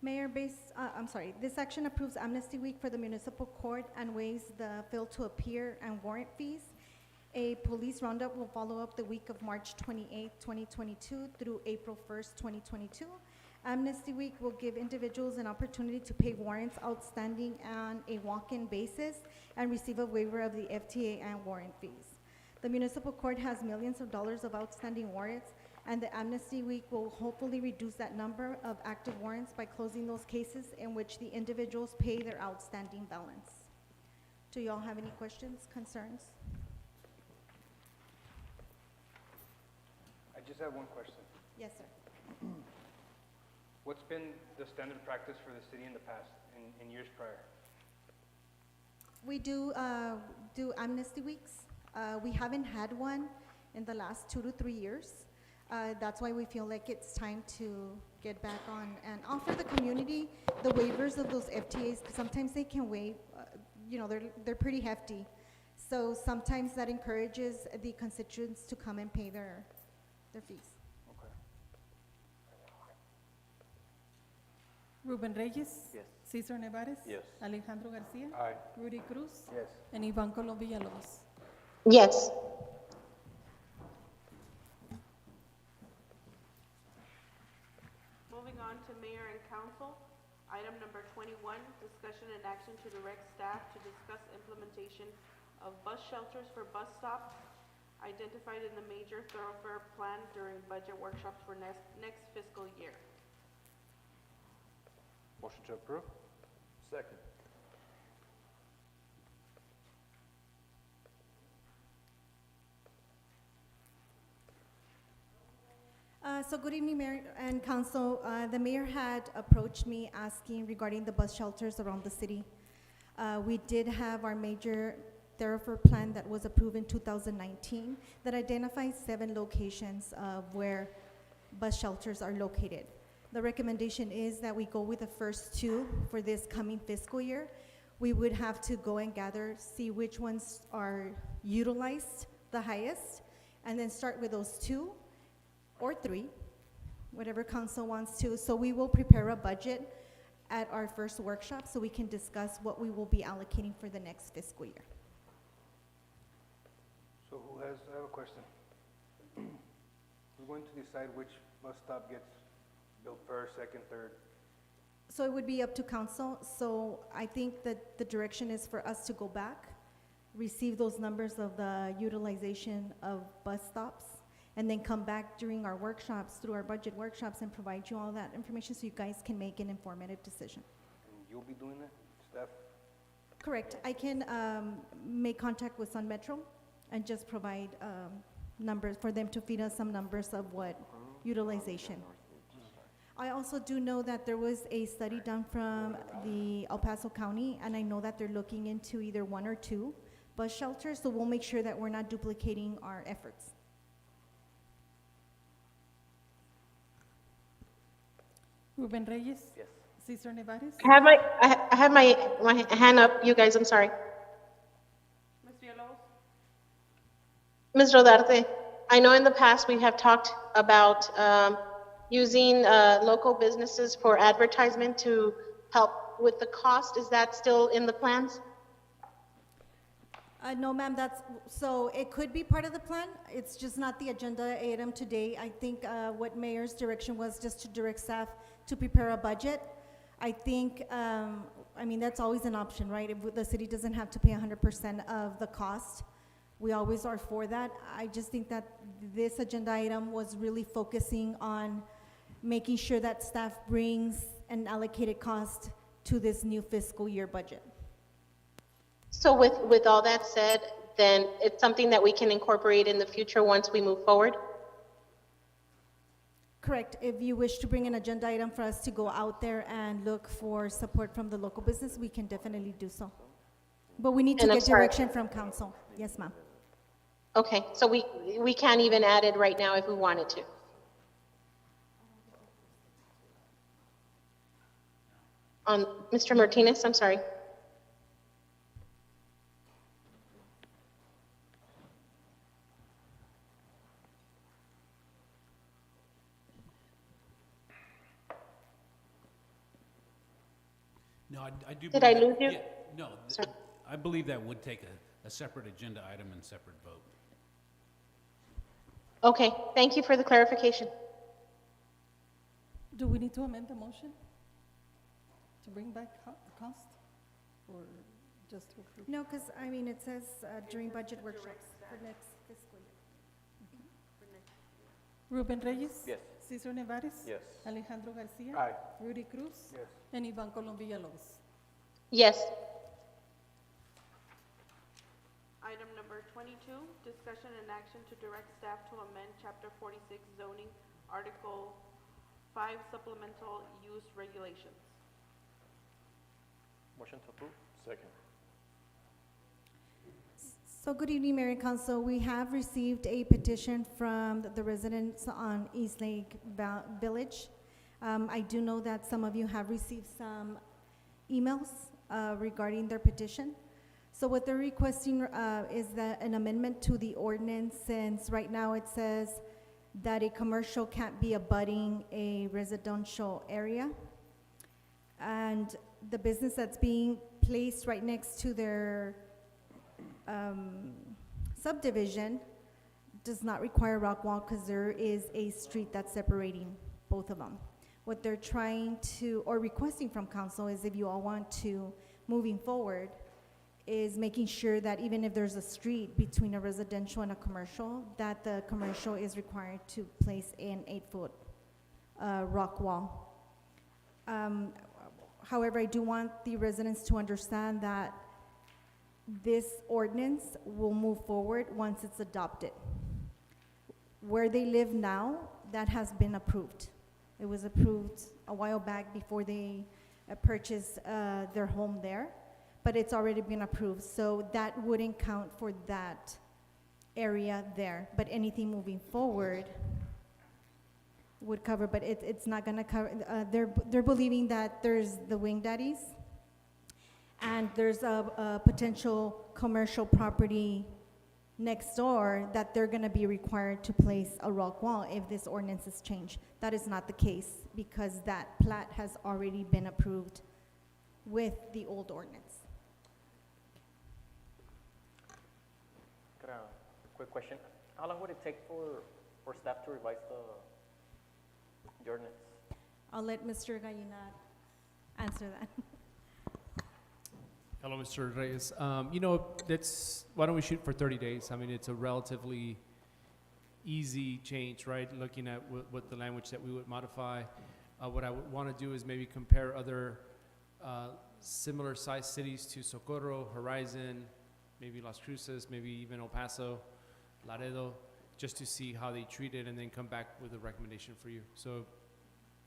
Mayor, this action approves Amnesty Week for the municipal court and waives the fail to appear and warrant fees. A police roundup will follow up the week of March 28, 2022 through April 1st, 2022. Amnesty Week will give individuals an opportunity to pay warrants outstanding on a walk-in basis and receive a waiver of the FTA and warrant fees. The municipal court has millions of dollars of outstanding warrants And the amnesty week will hopefully reduce that number of active warrants by closing those cases in which the individuals pay their outstanding balance. Do you all have any questions, concerns? I just have one question. Yes, sir. What's been the standard practice for the city in the past, in years prior? We do amnesty weeks. We haven't had one in the last 2 to 3 years. That's why we feel like it's time to get back on and offer the community the waivers of those FTAs, because sometimes they can waive, they're pretty hefty. So sometimes that encourages the constituents to come and pay their fees. Okay. Ruben Reyes. Yes. Cesar Nevares. Yes. Alejandro Garcia. Aye. Rudy Cruz. Yes. And Ivan Colom Villalobos. Yes. Moving on to mayor and council. Item number 21, discussion and action to direct staff to discuss implementation of bus shelters for bus stops identified in the major thoroughfare plan during budget workshops for next fiscal year. Motion to approve? Second. So good evening, Mayor and Council. The mayor had approached me asking regarding the bus shelters around the city. We did have our major thoroughfare plan that was approved in 2019 that identifies 7 locations of where bus shelters are located. The recommendation is that we go with the first 2 for this coming fiscal year. We would have to go and see which ones are utilized the highest, and then start with those 2 or 3, whatever council wants to. So we will prepare a budget at our first workshop so we can discuss what we will be allocating for the next fiscal year. So I have a question. Who's going to decide which bus stop gets built first, second, third? So it would be up to council. So I think that the direction is for us to go back, receive those numbers of the utilization of bus stops, and then come back during our workshops, through our budget workshops, and provide you all that information so you guys can make an informative decision. And you'll be doing that, staff? Correct. I can make contact with Sun Metro and just provide numbers for them to feed us some numbers of what utilization. I also do know that there was a study done from the El Paso County, and I know that they're looking into either 1 or 2 bus shelters, so we'll make sure that we're not duplicating our efforts. Ruben Reyes. Yes. Cesar Nevares. I have my hand up, you guys, I'm sorry. Ms. Villalobos? Ms. Rodarte, I know in the past we have talked about using local businesses for advertisement to help with the cost. Is that still in the plans? No, ma'am, so it could be part of the plan. It's just not the agenda item today. I think what mayor's direction was just to direct staff to prepare a budget. I think, that's always an option, right? If the city doesn't have to pay 100% of the cost, we always are for that. I just think that this agenda item was really focusing on making sure that staff brings an allocated cost to this new fiscal year budget. So with all that said, then it's something that we can incorporate in the future once we move forward? Correct. If you wish to bring an agenda item for us to go out there and look for support from the local business, we can definitely do so. But we need to And I'm get sorry. direction from council. Yes, ma'am. Okay, so we can't even add it right now if we wanted to. Mr. Martinez, I'm sorry. No, I do. Did I believe lose you? yeah, no, Sorry. I believe that would take a separate agenda item and separate vote. Okay, thank you for the clarification. Do we need to amend the motion to bring back cost, or just to approve? No, because, it says during budget workshops for next fiscal year. Ruben Reyes. Yes. Cesar Nevares. Yes. Alejandro Garcia. Aye. Rudy Cruz. Yes. And Ivan Colom Villalobos. Yes. Item number 22, discussion and action to direct staff to amend Chapter 46 zoning, Article 5 supplemental use regulations. Motion to approve? Second. So good evening, Mayor and Council. We have received a petition from the residents on East Lake Village. I do know that some of you have received some emails regarding their petition. So what they're requesting is that an amendment to the ordinance, since right now it says that a commercial can't be abutting a residential area. And the business that's being placed right next to their subdivision does not require rock wall because there is a street that's separating both of them. What they're trying to, or requesting from council, is if you all want to, moving forward, is making sure that even if there's a street between a residential and a commercial, that the commercial is required to place an 8-foot rock wall. However, I do want the residents to understand that this ordinance will move forward once it's adopted. Where they live now, that has been approved. It was approved a while back before they purchased their home there, but it's already been approved, so that wouldn't count for that area there. But anything moving forward would cover, but it's not gonna cover, they're believing that there's the Wing Daddies, and there's a potential commercial property next door that they're gonna be required to place a rock wall if this ordinance is changed. That is not the case, because that plat has already been approved with the old ordinance. Got a quick question. How long would it take for staff to revise the ordinance? I'll let Mr. Gallina answer that. Hello, Mr. Reyes. Why don't we shoot for 30 days? I mean, it's a relatively easy change, right? Looking at what the language that we would modify. What I would want to do is maybe compare other similar sized cities to Socorro, Horizon, maybe Las Cruces, maybe even El Paso, Laredo, just to see how they treat it and then come back with a recommendation for you. So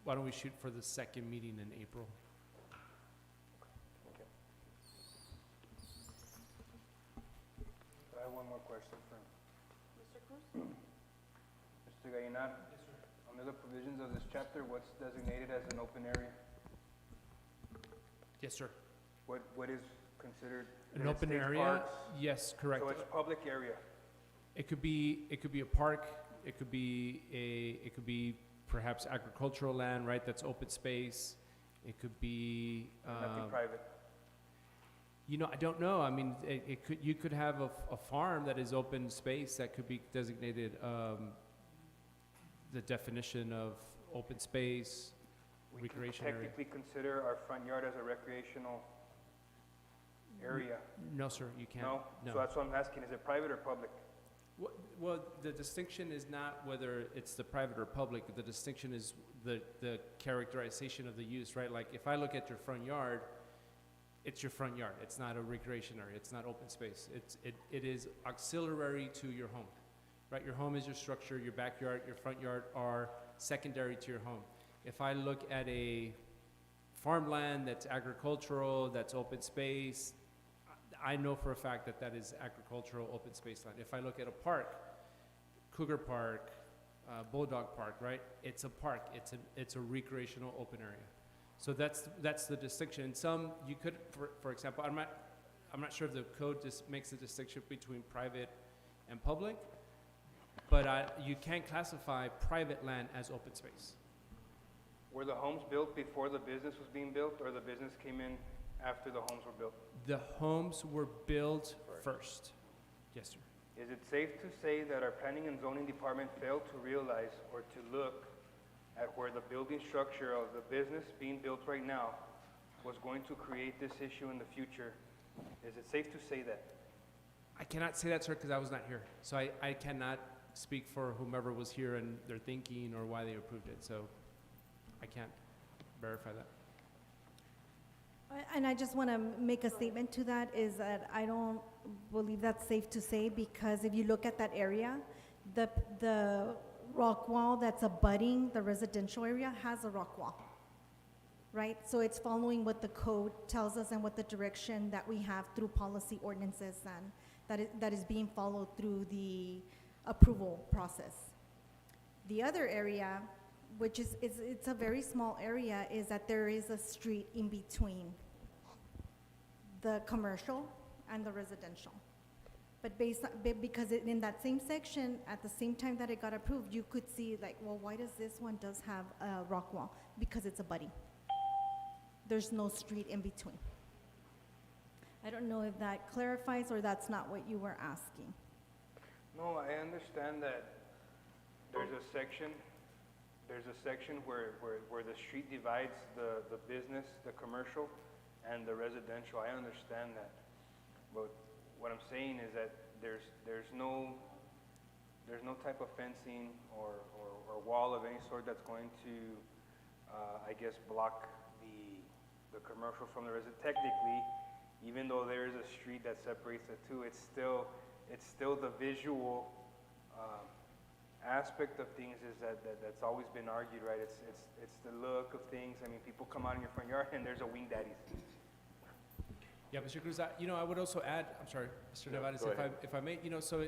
why don't we shoot for the second meeting in April? Thank you. I have one more question for Mr. Cruz? Mr. Gallinar. Under the provisions of this chapter, what's designated as an open area? Yes, sir. What is considered? An open state area? parks? Yes, correct. So it's public area. It could be a park. It could be perhaps agricultural land, right? That's open space. It could be. Nothing private. I don't know. I mean, you could have a farm that is open space that could be designated. The definition of open space, recreation area. We can technically consider our front yard as a recreational area. No, sir, you can't. No? So that's what I'm asking. Is it private or public? Well, the distinction is not whether it's the private or public. The distinction is the characterization of the use, right? Like if I look at your front yard, it's your front yard. It's not a recreation area. It's not open space. It is auxiliary to your home, right? Your home is your structure. Your backyard, your front yard are secondary to your home. If I look at a farmland that's agricultural, that's open space, I know for a fact that that is agricultural open space land. If I look at a park, Cougar Park, Bulldog Park, right? It's a park. It's a recreational open area. So that's the distinction. And some you could, for example, I'm not sure if the code just makes the distinction between private and public, but you can't classify private land as open space. Were the homes built before the business was being built, or the business came in after the homes were built? The homes were built first. Yes, sir. Is it safe to say that our planning and zoning department failed to realize or to look at where the building structure of the business being built right now was going to create this issue in the future? Is it safe to say that? I cannot say that, sir, because I was not here. So I cannot speak for whomever was here and their thinking or why they approved it, so I can't verify that. And I just want to make a statement to that, is that I don't believe that's safe to say, because if you look at that area, the rock wall that's abutting the residential area has a rock wall, right? So it's following what the code tells us and what the direction that we have through policy ordinances, and that is being followed through the approval process. The other area, which is, it's a very small area, is that there is a street in between the commercial and the residential. But because in that same section, at the same time that it got approved, you could see like, well, why does this one does have a rock wall? Because it's abutting. There's no street in between. I don't know if that clarifies or that's not what you were asking. No, I understand that there's a section where the street divides the business, the commercial, and the residential. I understand that. But what I'm saying is that there's no type of fencing or wall of any sort that's going to, I guess, block the commercial from the resident. Technically, even though there is a street that separates the two, it's still the visual aspect of things is that's always been argued, right? It's the look of things. I mean, people come out in your front yard and there's a Wing Daddy's. Yeah, Mr. Cruz, I would also add, I'm sorry, Mr. Nevares, if I may, so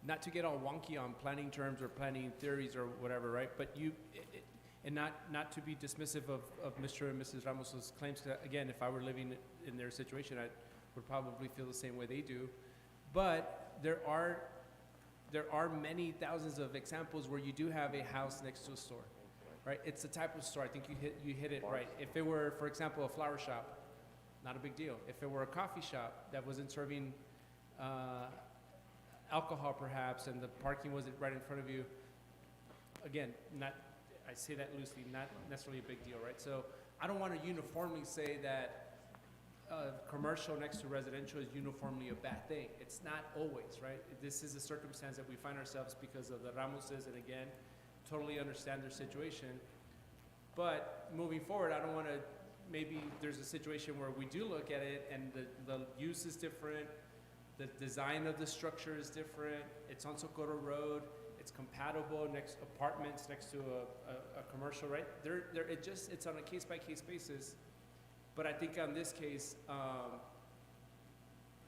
not to get all wonky on planning terms or planning theories or whatever, right? But and not to be dismissive of Mr. and Mrs. Ramos's claims. Again, if I were living in their situation, I would probably feel the same way they do. But there are many thousands of examples where you do have a house next to a store, right? It's the type of store. I think you hit it right. If it were, for example, a flower shop, not a big deal. If it were a coffee shop that wasn't serving alcohol perhaps, and the parking wasn't right in front of you, again, I say that loosely, not necessarily a big deal, right? So I don't want to uniformly say that commercial next to residential is uniformly a bad thing. It's not always, right? This is a circumstance that we find ourselves because of the Ramoses, and again, totally understand their situation. But moving forward, I don't want to, maybe there's a situation where we do look at it and the use is different, the design of the structure is different, it's on Socorro Road, it's compatible next apartments next to a commercial, right? It's on a case-by-case basis. But I think on this case,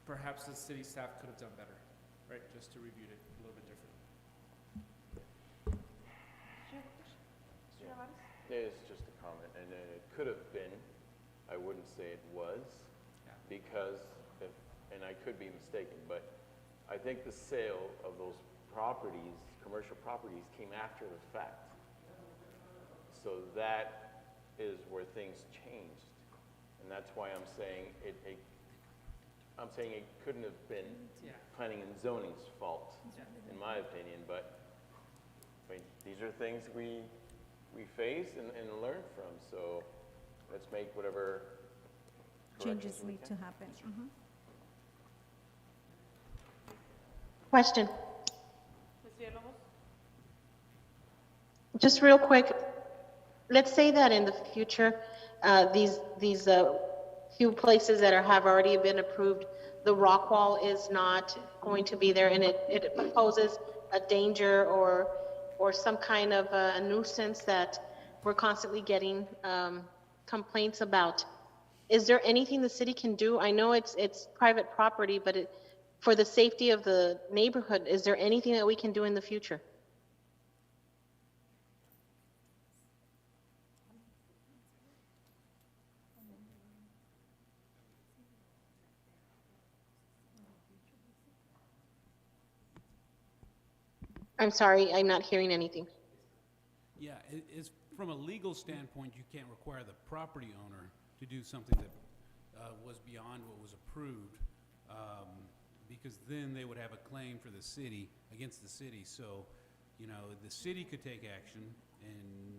perhaps the city staff could have done better, right? Just to review it a little bit different. Mr. Nevares? It's just a comment, and it could have been, I wouldn't say it was, because and I could be mistaken, but I think the sale of those properties, commercial properties, came after the fact. So that is where things changed. And that's why I'm saying it couldn't have been planning and zoning's fault, in my opinion, but I mean, these are things we face and learn from, so let's make whatever Changes need to happen. Mm-hmm. Question. Ms. Villalobos? Just real quick, let's say that in the future, these few places that have already been approved, the rock wall is not going to be there, and it poses a danger or some kind of a nuisance that we're constantly getting complaints about. Is there anything the city can do? I know it's private property, but for the safety of the neighborhood, is there anything that we can do in the future? I'm sorry, I'm not hearing anything. Yeah, it's from a legal standpoint, you can't require the property owner to do something that was beyond what was approved, because then they would have a claim for the city, against the city. So, you know, the city could take action,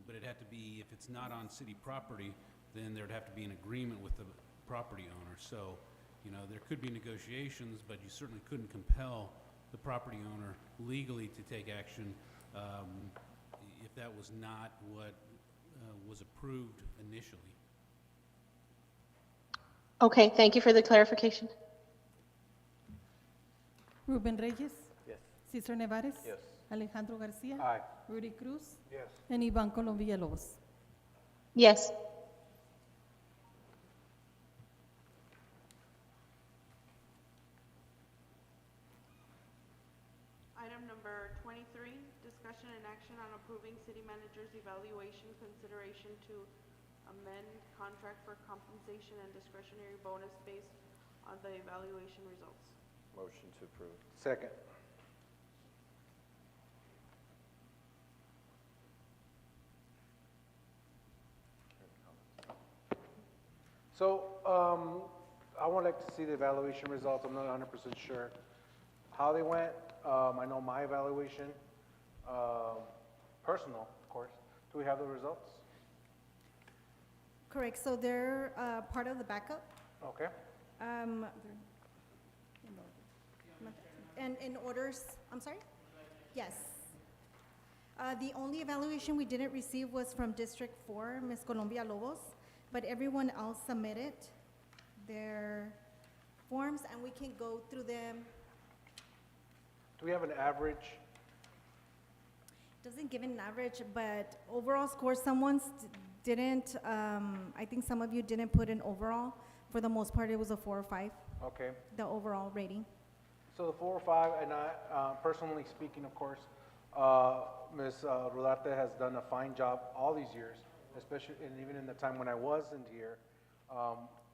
but it'd have to be, if it's not on city property, then there'd have to be an agreement with the property owner. So, you know, there could be negotiations, but you certainly couldn't compel the property owner legally to take action if that was not what was approved initially. Okay, thank you for the clarification. Ruben Reyes, Yes. Cesar Nevares. Yes. Alejandro Garcia. Aye. Rudy Cruz. Yes. And Ivan Colom Villalobos. Yes. Item number 23, discussion and action on approving city manager's evaluation consideration to amend contract for compensation and discretionary bonus based on the evaluation results. Motion to approve. Second. So, I would like to see the evaluation results. I'm not 100% sure how they went. I know my evaluation, personal, of course. Do we have the results? Correct, so they're part of the backup. Okay. And in orders, I'm sorry? Yes. The only evaluation we didn't receive was from District 4, Ms. Colombia Lobos, but everyone else submitted their forms, and we can go through them. Do we have an average? Doesn't give an average, but overall score, didn't, I think some of you didn't put an overall. For the most part, it was a 4 or 5, Okay. the overall rating. So the 4 or 5, and I, personally speaking, of course, Ms. Rodarte has done a fine job all these years, especially, and even in the time when I wasn't here,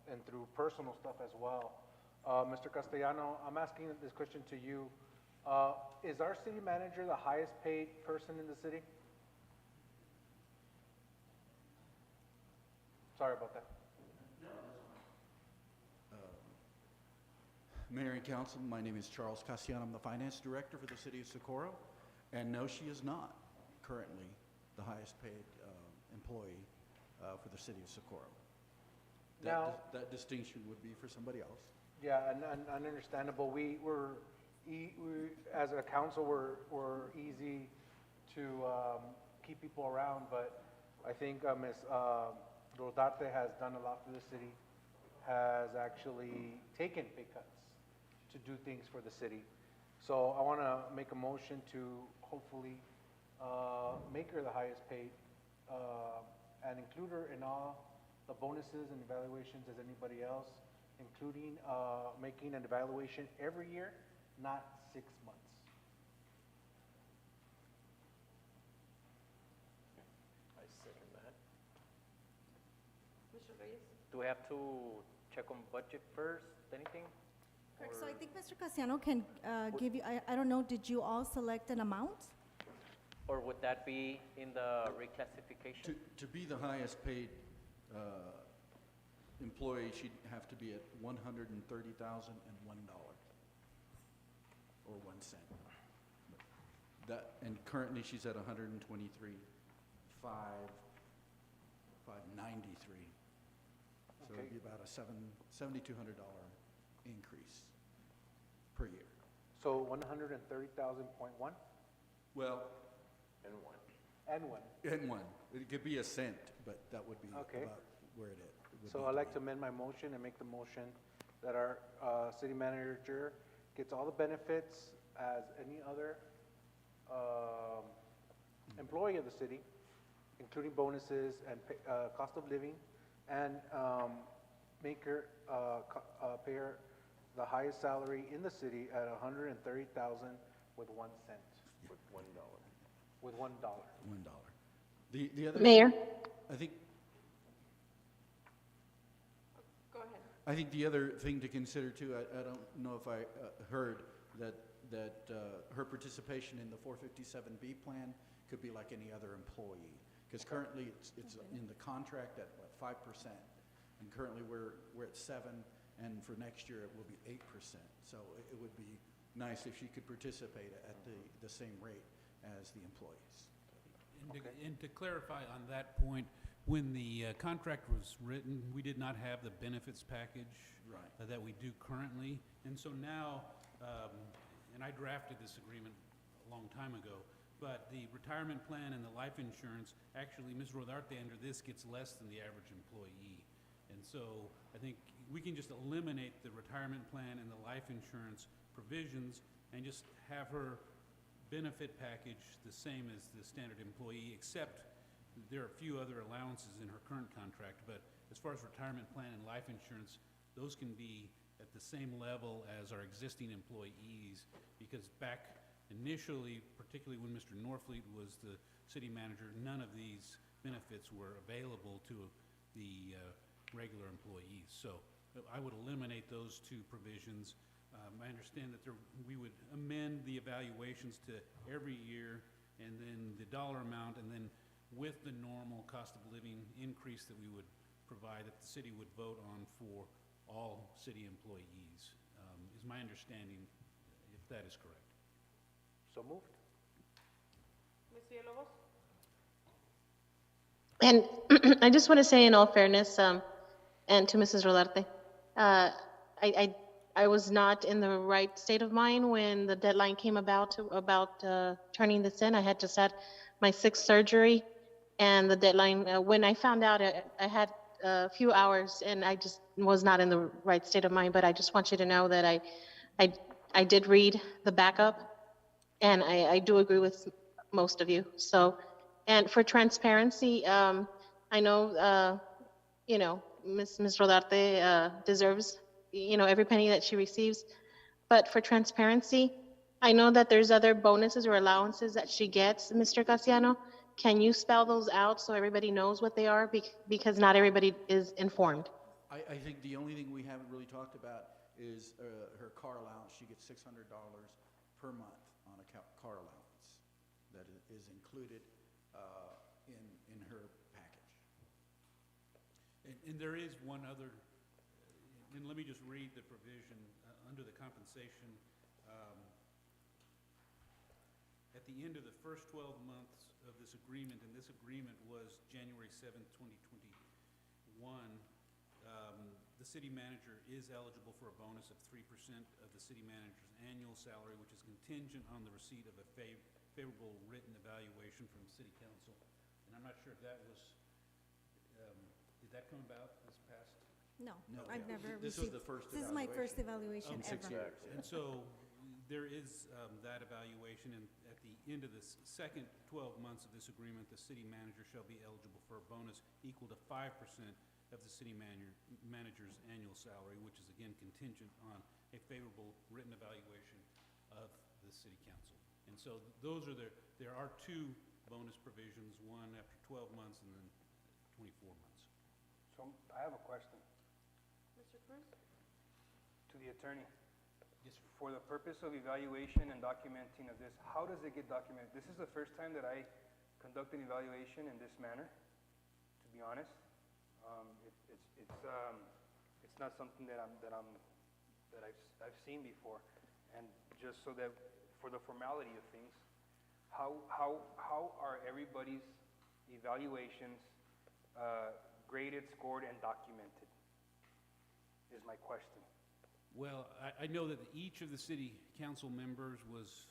and through personal stuff as well. Mr. Castellano, I'm asking this question to you. Is our city manager the highest paid person in the city? Sorry about that. Mayor and Council, my name is Charles Cassiano. I'm the Finance Director for the City of Socorro. And no, she is not currently the highest paid employee for the City of Socorro. That distinction would be for somebody else. Yeah, and understandable. We as a council, we're easy to keep people around, but I think Ms. Rodarte has done a lot for the city, has actually taken pay cuts to do things for the city. So I want to make a motion to hopefully make her the highest paid and include her in all the bonuses and evaluations as anybody else, including making an evaluation every year, not 6 months. I second that. Mr. Reyes? Do we have to check on budget first, anything? Correct, so Or- I think Mr. Cassiano can give you, I don't know, did you all select an amount? Or would that be in the reclassification? To be the highest paid employee, she'd have to be at $130,001 or 1 cent. And currently she's at 123,593. So it'd be about a $7,200 increase per year. So 130,000.1 Well, And one. and 1. and 1. It could be a cent, but that would be Okay. about where it is. So I'd like to amend my motion and make the motion that our city manager gets all the benefits as any other employee of the city, including bonuses and cost of living, and make her pay her the highest salary in the city at $130,000 with 1 cent. With $1. With $1. $1. The other Mayor? I think Go ahead. I think the other thing to consider too, I don't know if I heard that her participation in the 457B plan could be like any other employee. Because currently it's in the contract at what, 5%, and currently we're at 7%, and for next year it will be 8%. So it would be nice if she could participate at the same rate as the employees. And to clarify on that point, when the contract was written, we did not have the benefits package Right. that we do currently. And so now, and I drafted this agreement a long time ago, but the retirement plan and the life insurance, actually, Ms. Rodarte under this gets less than the average employee. And so I think we can just eliminate the retirement plan and the life insurance provisions and just have her benefit package the same as the standard employee, except there are a few other allowances in her current contract. But as far as retirement plan and life insurance, those can be at the same level as our existing employees, because back initially, particularly when Mr. Norfleet was the city manager, none of these benefits were available to the regular employees. So I would eliminate those two provisions. I understand that we would amend the evaluations to every year, and then the dollar amount, and then with the normal cost of living increase that we would provide, that the city would vote on for all city employees, is my understanding, if that is correct. So moved. Ms. Villalobos? And I just want to say in all fairness, and to Mrs. Rodarte, I was not in the right state of mind when the deadline came about turning this in. I had just had my 6th surgery, and the deadline, when I found out, I had a few hours, and I just was not in the right state of mind. But I just want you to know that I did read the backup, and I do agree with most of you. So, and for transparency, I know, you know, Ms. Rodarte deserves, you know, every penny that she receives. But for transparency, I know that there's other bonuses or allowances that she gets, Mr. Casiano. Can you spell those out so everybody knows what they are? Because not everybody is informed. I think the only thing we haven't really talked about is her car allowance. She gets $600 per month on a car allowance that is included in her package. And there is one other, and let me just read the provision under the compensation. At the end of the first 12 months of this agreement, and this agreement was January 7th, 2021, the city manager is eligible for a bonus of 3% of the city manager's annual salary, which is contingent on the receipt of a favorable written evaluation from the city council. And I'm not sure if that was, did that come about this past? No, No. I've never This received. was the first This is my first evaluation in 6 ever. years. And so there is that evaluation, and at the end of the second 12 months of this agreement, the city manager shall be eligible for a bonus equal to 5% of the city manager's annual salary, which is again contingent on a favorable written evaluation of the city council. And so those are there are 2 bonus provisions, one after 12 months and then 24 months. So I have a question Mr. Cruz? to the attorney. Yes, sir. For the purpose of evaluation and documenting of this, how does it get documented? This is the first time that I conduct an evaluation in this manner, to be honest. It's not something that I've seen before. And just so that, for the formality of things, how are everybody's evaluations graded, scored, and documented, is my question. Well, I know that each of the city council members was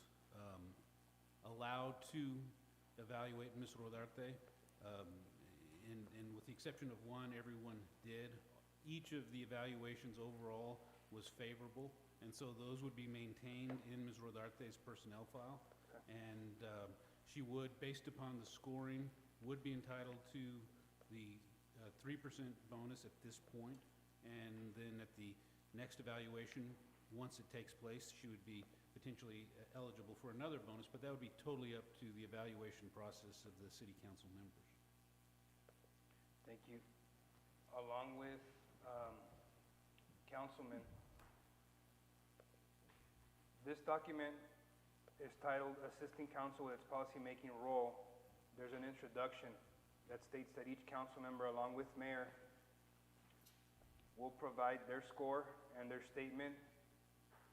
allowed to evaluate Ms. Rodarte, and with the exception of one, everyone did. Each of the evaluations overall was favorable, and so those would be maintained in Ms. Rodarte's personnel file. Okay. And she would, based upon the scoring, would be entitled to the 3% bonus at this point, and then at the next evaluation, once it takes place, she would be potentially eligible for another bonus, but that would be totally up to the evaluation process of the city council members. Thank you. Along with Councilman, this document is titled Assisting Council with its Policymaking Role. There's an introduction that states that each council member, along with mayor, will provide their score and their statement.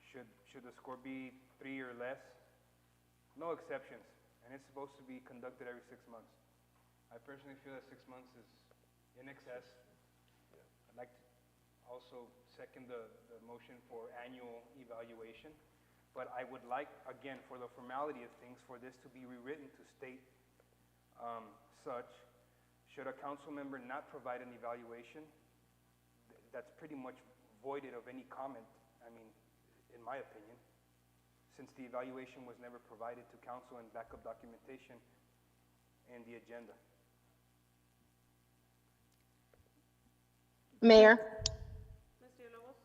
Should the score be 3 or less? No exceptions, and it's supposed to be conducted every 6 months. I personally feel that 6 months is in excess. I'd like to also second the motion for annual evaluation. But I would like, again, for the formality of things, for this to be rewritten to state such, should a council member not provide an evaluation, that's pretty much voided of any comment, I mean, in my opinion, since the evaluation was never provided to council and backup documentation in the agenda. Mayor, Ms. Villalobos?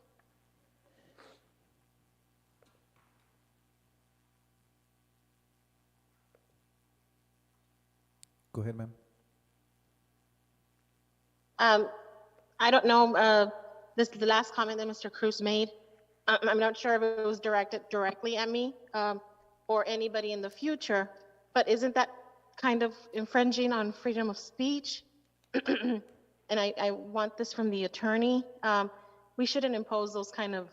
Go ahead, ma'am. I don't know, this the last comment that Mr. Cruz made. I'm not sure if it was directed directly at me or anybody in the future, but isn't that kind of infringing on freedom of speech? And I want this from the attorney. We shouldn't impose those kind of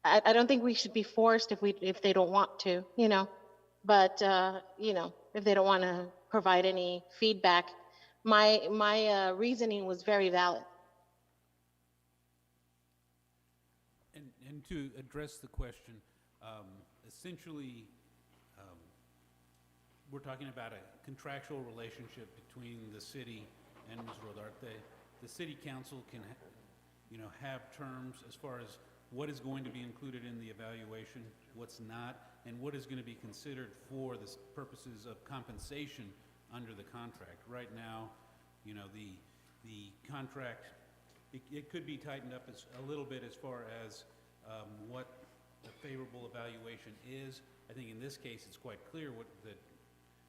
I don't think we should be forced if they don't want to, you know. But you know, if they don't want to provide any feedback, my reasoning was very valid. And to address the question, essentially, we're talking about a contractual relationship between the city and Ms. Rodarte. The city council can, have terms as far as what is going to be included in the evaluation, what's not, and what is going to be considered for the purposes of compensation under the contract. Right now, the contract, it could be tightened up a little bit as far as what a favorable evaluation is. I think in this case, it's quite clear that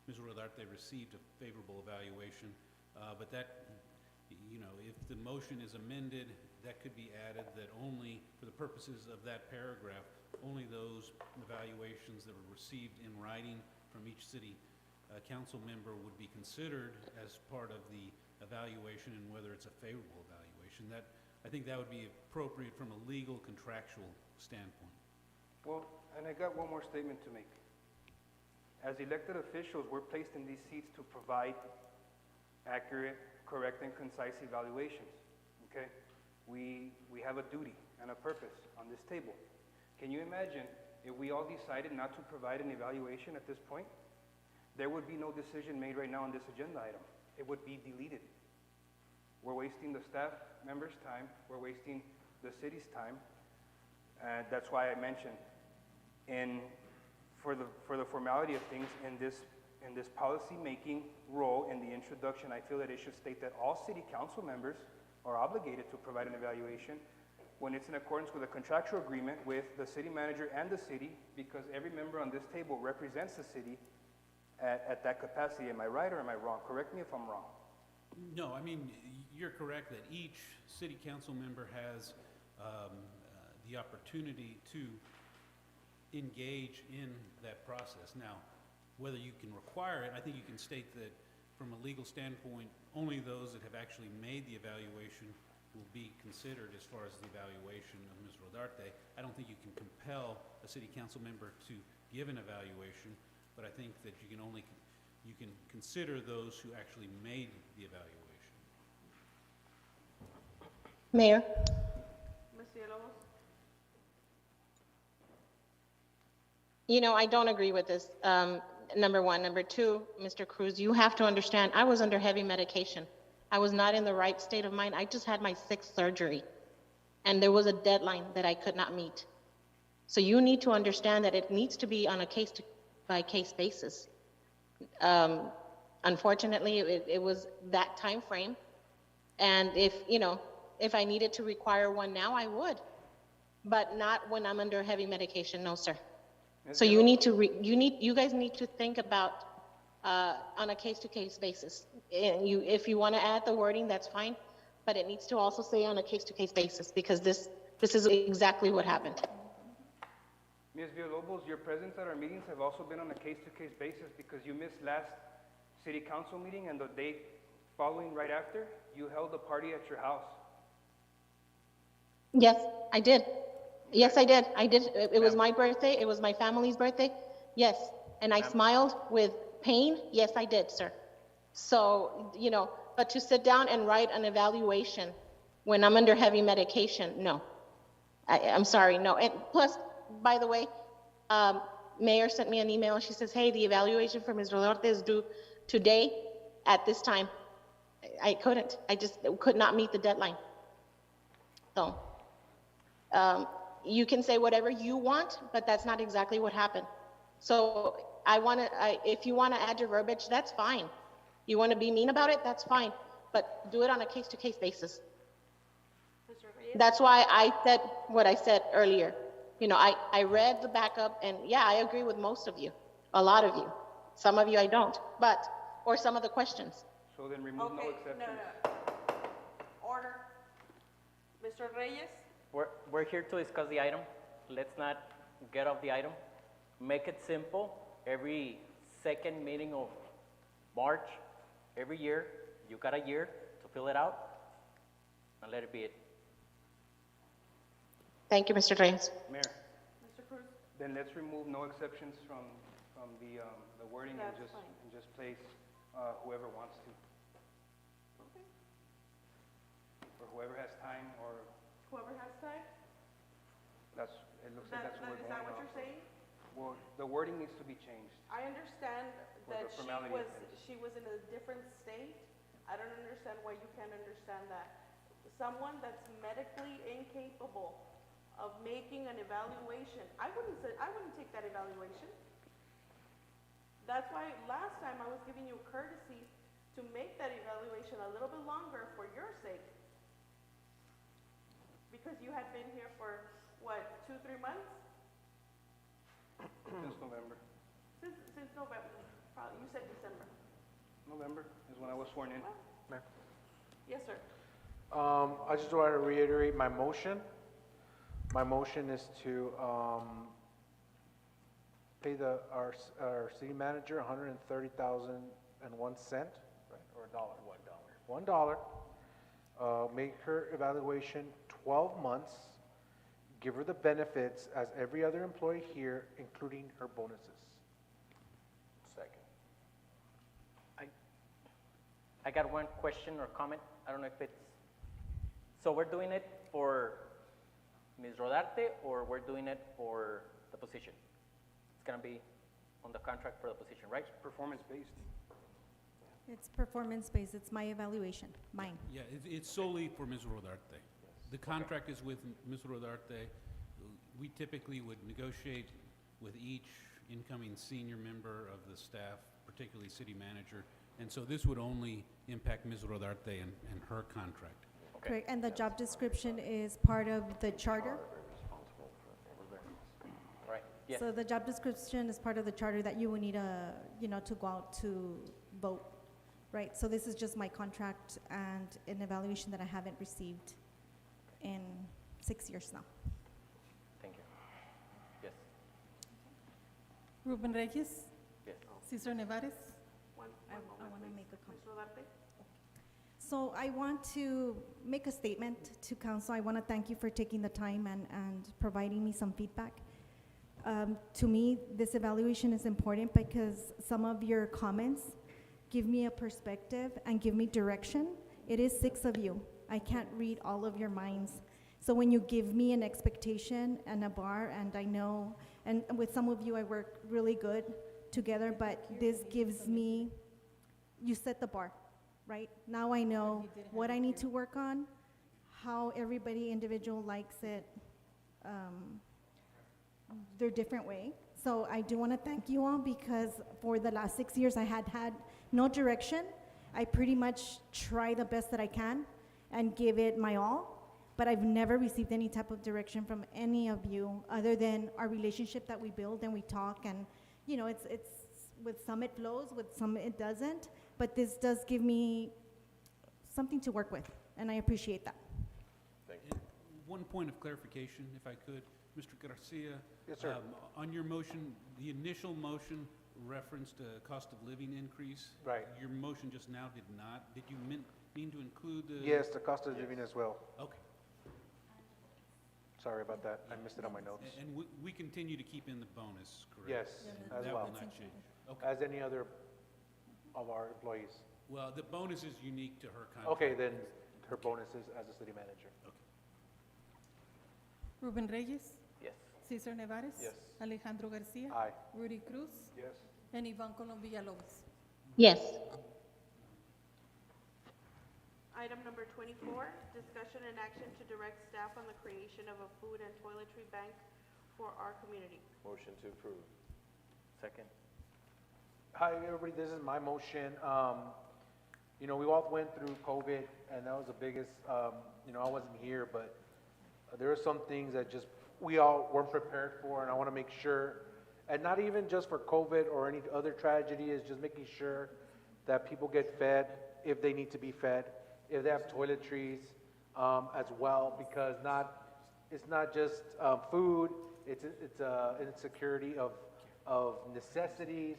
Ms. Rodarte received a favorable evaluation, but that, if the motion is amended, that could be added that only for the purposes of that paragraph, only those evaluations that were received in writing from each city council member would be considered as part of the evaluation, and whether it's a favorable evaluation. I think that would be appropriate from a legal contractual standpoint. Well, and I got one more statement to make. As elected officials, we're placed in these seats to provide accurate, correct, and concise evaluations, okay? We have a duty and a purpose on this table. Can you imagine if we all decided not to provide an evaluation at this point? There would be no decision made right now on this agenda item. It would be deleted. We're wasting the staff members' time. We're wasting the city's time. That's why I mentioned, for the formality of things in this policy-making role in the introduction, I feel that it should state that all city council members are obligated to provide an evaluation when it's in accordance with a contractual agreement with the city manager and the city, because every member on this table represents the city at that capacity. Am I right or am I wrong? Correct me if I'm wrong. No, I mean, you're correct that each city council member has the opportunity to engage in that process. Now, whether you can require it, I think you can state that from a legal standpoint, only those that have actually made the evaluation will be considered as far as the evaluation of Ms. Rodarte. I don't think you can compel a city council member to give an evaluation, but I think that you can consider those who actually made the evaluation. Mayor. Ms. Villalobos? I don't agree with this, number one. Number two, Mr. Cruz, you have to understand, I was under heavy medication. I was not in the right state of mind. I just had my 6th surgery, and there was a deadline that I could not meet. So you need to understand that it needs to be on a case-by-case basis. Unfortunately, it was that time frame, and if I needed to require one now, I would, but not when I'm under heavy medication, no, sir. So you guys need to think about on a case-to-case basis. And if you want to add the wording, that's fine, but it needs to also say on a case-to-case basis, because this is exactly what happened. Ms. Villalobos, your presence at our meetings have also been on a case-to-case basis, because you missed last city council meeting, and the day following right after, you held a party at your house. Yes, I did. Yes, I did. It was my birthday. It was my family's birthday. Yes. And I smiled with pain. Yes, I did, sir. So, but to sit down and write an evaluation when I'm under heavy medication, no. I'm sorry, no. And plus, by the way, Mayor sent me an email and she says, hey, the evaluation for Ms. Rodarte is due today at this time. I couldn't. I just could not meet the deadline. So, you can say whatever you want, but that's not exactly what happened. So if you want to add your verbiage, that's fine. You want to be mean about it, that's fine. But do it on a case-to-case basis. Mr. Reyes? That's why I said what I said earlier. You know, I read the backup, and yeah, I agree with most of you, a lot of you. Some of you I don't, or some of the questions. So then remove no Okay, exceptions. no. Order. Mr. Reyes? We're here to discuss the item. Let's not get off the item. Make it simple. Every second meeting of March, every year, you got a year to fill it out, and let it be it. Thank you, Mr. Reyes. Mayor, Mr. Cruz? then let's remove no exceptions from the wording and That's fine. just place whoever wants to. Okay. Or whoever has time, or Whoever has time? it looks like that's what we're Is that going what off. you're saying? Well, the wording needs to be changed. I understand For that the formality of things. she was in a different state. I don't understand why you can't understand that. Someone that's medically incapable of making an evaluation, I wouldn't take that evaluation. That's why last time I was giving you courtesy to make that evaluation a little bit longer for your sake. Because you had been here for, what, 2-3 months? Since November. Since November, probably, you said December. November is when I was sworn in. Mayor. Yes, sir. I just want to reiterate my motion. My motion is to pay our city manager $130,001, right, or $1. $1. Make her evaluation 12 months. Give her the benefits as every other employee here, including her bonuses. Second. I got one question or comment. I don't know if it's, so we're doing it for Ms. Rodarte, or we're doing it for the position? It's gonna be on the contract for the position, right? Performance-based. It's performance-based, it's my evaluation, mine. Yeah, it's solely for Ms. Rodarte. The contract is with Ms. Rodarte. We typically would negotiate with each incoming senior member of the staff, particularly city manager, and so this would only impact Ms. Rodarte and her contract. Correct, and the job description is part of the charter? Right, yes. So the job description is part of the charter that you will need to go out to vote, right? So this is just my contract and an evaluation that I haven't received in 6 years now. Thank you. Yes, Ruben Reyes? yes. Cesar Nevares? One I moment, wanna please. make a comment. Ms. Rodarte? So I want to make a statement to council. I want to thank you for taking the time and providing me some feedback. To me, this evaluation is important because some of your comments give me a perspective and give me direction. It is 6 of you. I can't read all of your minds. So when you give me an expectation and a bar, and I know, and with some of you I work really good together, but this gives me, you set the bar. Right? Now I know what I need to work on, how everybody individual likes it, their different way. So I do want to thank you all because for the last 6 years I had no direction. I pretty much try the best that I can and give it my all, but I've never received any type of direction from any of you other than our relationship that we build and we talk, and you know, it's with some it flows, with some it doesn't. But this does give me something to work with, and I appreciate that. Thank you. One point of clarification, if I could. Mr. Garcia? Yes, sir. On your motion, the initial motion referenced a cost of living increase. Right. Your motion just now did not. Did you mean to include the? Yes, the cost of living as well. Okay. Sorry about that. I missed it on my notes. And we continue to keep in the bonus, correct? Yes, as That well. will not change. Okay. As any other of our employees. Well, the bonus is unique to her contract. Okay, then her bonuses as a city manager. Okay. Ruben Reyes? Yes. Cesar Nevares. Yes. Alejandro Garcia. Aye. Rudy Cruz. Yes. And Ivan Colombia Lopez. Yes. Item number 24, discussion and action to direct staff on the creation of a food and toiletry bank for our community. Motion to approve. Second. Hi, everybody, this is my motion. You know, we all went through COVID, and that was the biggest, you know, I wasn't here, but there are some things that just, we all weren't prepared for, and I want to make sure, and not even just for COVID or any other tragedy, is just making sure that people get fed if they need to be fed, if they have toiletries as well, because it's not just food, it's insecurity of necessities,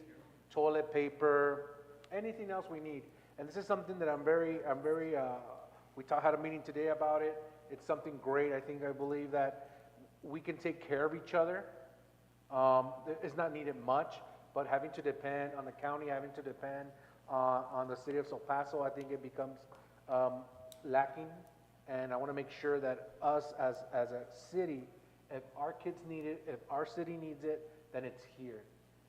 toilet paper, anything else we need. And this is something that we had a meeting today about it. It's something great. I believe that we can take care of each other. It's not needed much, but having to depend on the county, having to depend on the city of El Paso, I think it becomes lacking. And I want to make sure that us as a city, if our kids need it, if our city needs it, then it's here.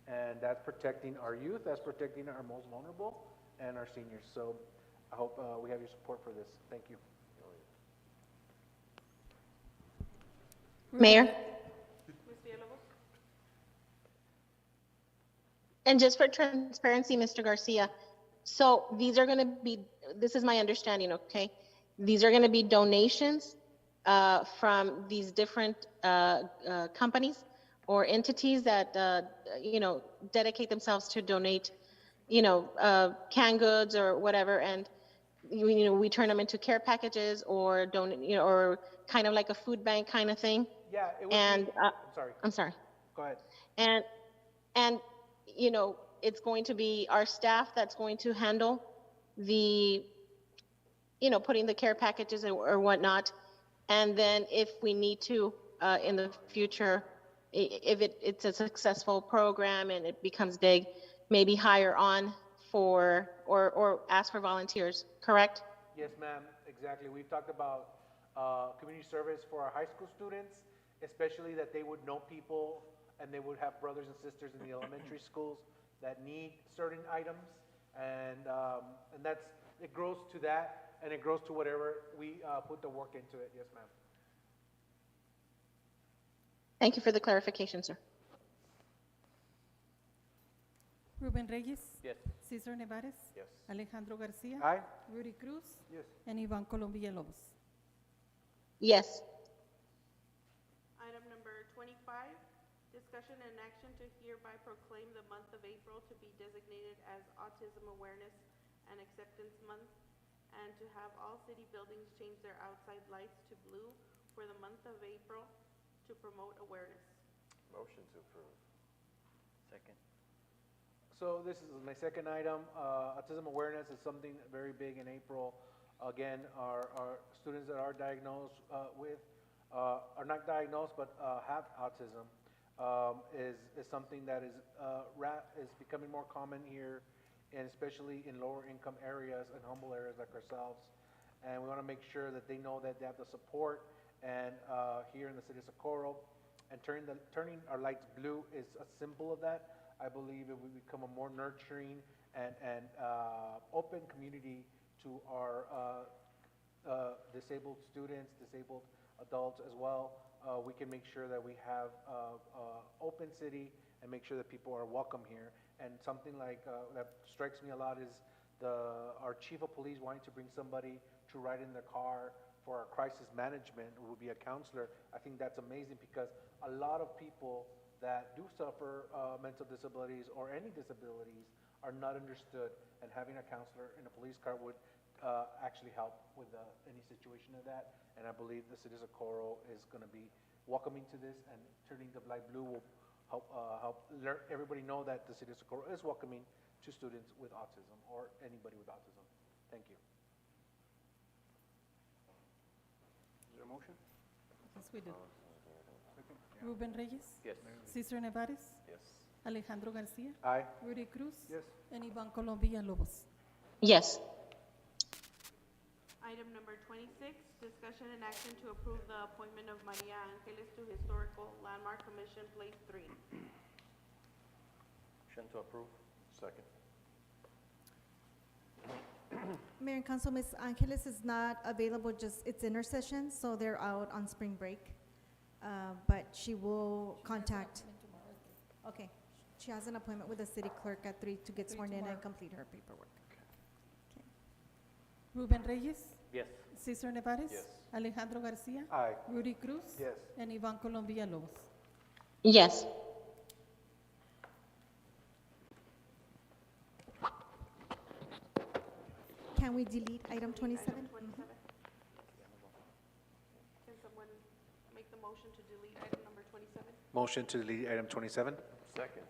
And that's protecting our youth, that's protecting our most vulnerable and our seniors. So I hope we have your support for this. Thank you. Mayor? Ms. Villalobos? And just for transparency, Mr. Garcia, so these are going to be, this is my understanding, okay? These are going to be donations from these different companies or entities that, you know, dedicate themselves to donate, you know, canned goods or whatever, and, you know, we turn them into care packages or donate, you know, or kind of like a food bank kind of thing. Yeah, it would And be, I'm sorry. Go ahead. And you know, it's going to be our staff that's going to handle the, you know, putting the care packages or whatnot. And then if we need to, in the future, if it's a successful program and it becomes big, maybe hire on for, or ask for volunteers, correct? Yes, ma'am, exactly. We've talked about community service for our high school students, especially that they would know people and they would have brothers and sisters in the elementary schools that need certain items. And that's, it grows to that, and it grows to whatever we put the work into it. Yes, ma'am. Thank you for the clarification, sir. Ruben Reyes. Yes. Cesar Nevares. Yes. Alejandro Garcia. Aye. Rudy Cruz. Yes. And Ivan Colombia Lopez. Yes. Item number 25, discussion and action to hereby proclaim the month of April to be designated as Autism Awareness and Acceptance Month, and to have all city buildings change their outside lights to blue for the month of April to promote awareness. Motion to approve. Second. So this is my second item. Autism awareness is something very big in April. Again, our students that are diagnosed are not diagnosed but have autism is something that is becoming more common here, and especially in lower income areas and humble areas like ourselves. And we want to make sure that they know that they have the support. And here in the city of Socorro, and turning our lights blue is a symbol of that. I believe it will become a more nurturing and open community to our disabled students, disabled adults as well. We can make sure that we have open city and make sure that people are welcome here. And something like that strikes me a lot is our chief of police wanting to bring somebody to ride in their car for our crisis management, who will be a counselor. I think that's amazing, because a lot of people that do suffer mental disabilities or any disabilities are not understood, and having a counselor in a police car would actually help with any situation of that. And I believe the city of Socorro is going to be welcoming to this, and turning the light blue will help let everybody know that the city of Socorro is welcoming to students with autism or anybody with autism. Thank you. Is there a motion? Yes, we do. Ruben Reyes. Yes. Cesar Nevares. Yes. Alejandro Garcia. Aye. Rudy Cruz. Yes. And Ivan Colombia Lopez. Yes. Item number 26, discussion and action to approve the appointment of Maria Angeles to Historical Landmark Commission, Place 3. Motion to approve. Second. Mayor and Council, Ms. Angeles is not available, just, it's intercession, so they're out on spring break. But she will contact. Okay. She has an appointment with the city clerk at 3 to get sworn in and complete her paperwork. Ruben Reyes, Yes. Cesar Nevares. Yes. Alejandro Garcia. Aye. Rudy Cruz. Yes. And Ivan Colom Villalobos. Yes. Can we delete item 27? Item 27. Can someone make the motion to delete item number 27? Motion to delete item 27? Second.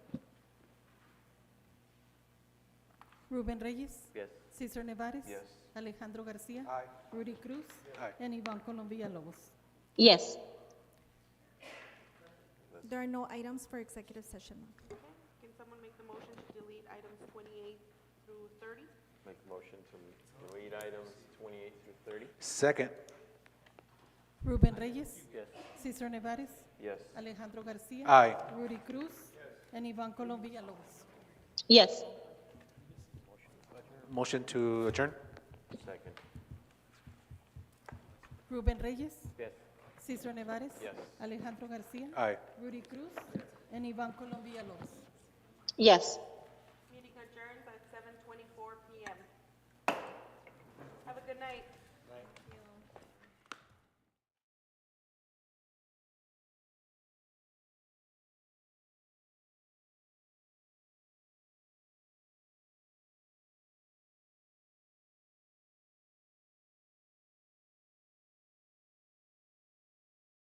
Ruben Reyes, Yes. Cesar Nevares. Yes. Alejandro Garcia. Aye. Rudy Cruz. Aye. And Ivan Colom Villalobos. Yes. There are no items for executive session. Okay. Can someone make the motion to delete items 28 through 30? Make a motion to delete items 28 through 30. Second? Ruben Reyes, Yes. Cesar Nevares. Yes. Alejandro Garcia. Aye. Rudy Cruz. And Ivan Colom Villalobos. Yes. Motion to adjourn? Second. Ruben Reyes, Yes. Cesar Nevares. Yes. Alejandro Garcia. Aye. Rudy Cruz. And Ivan Colom Villalobos. Yes. Meeting adjourns at 7:24 p.m. Have a good night.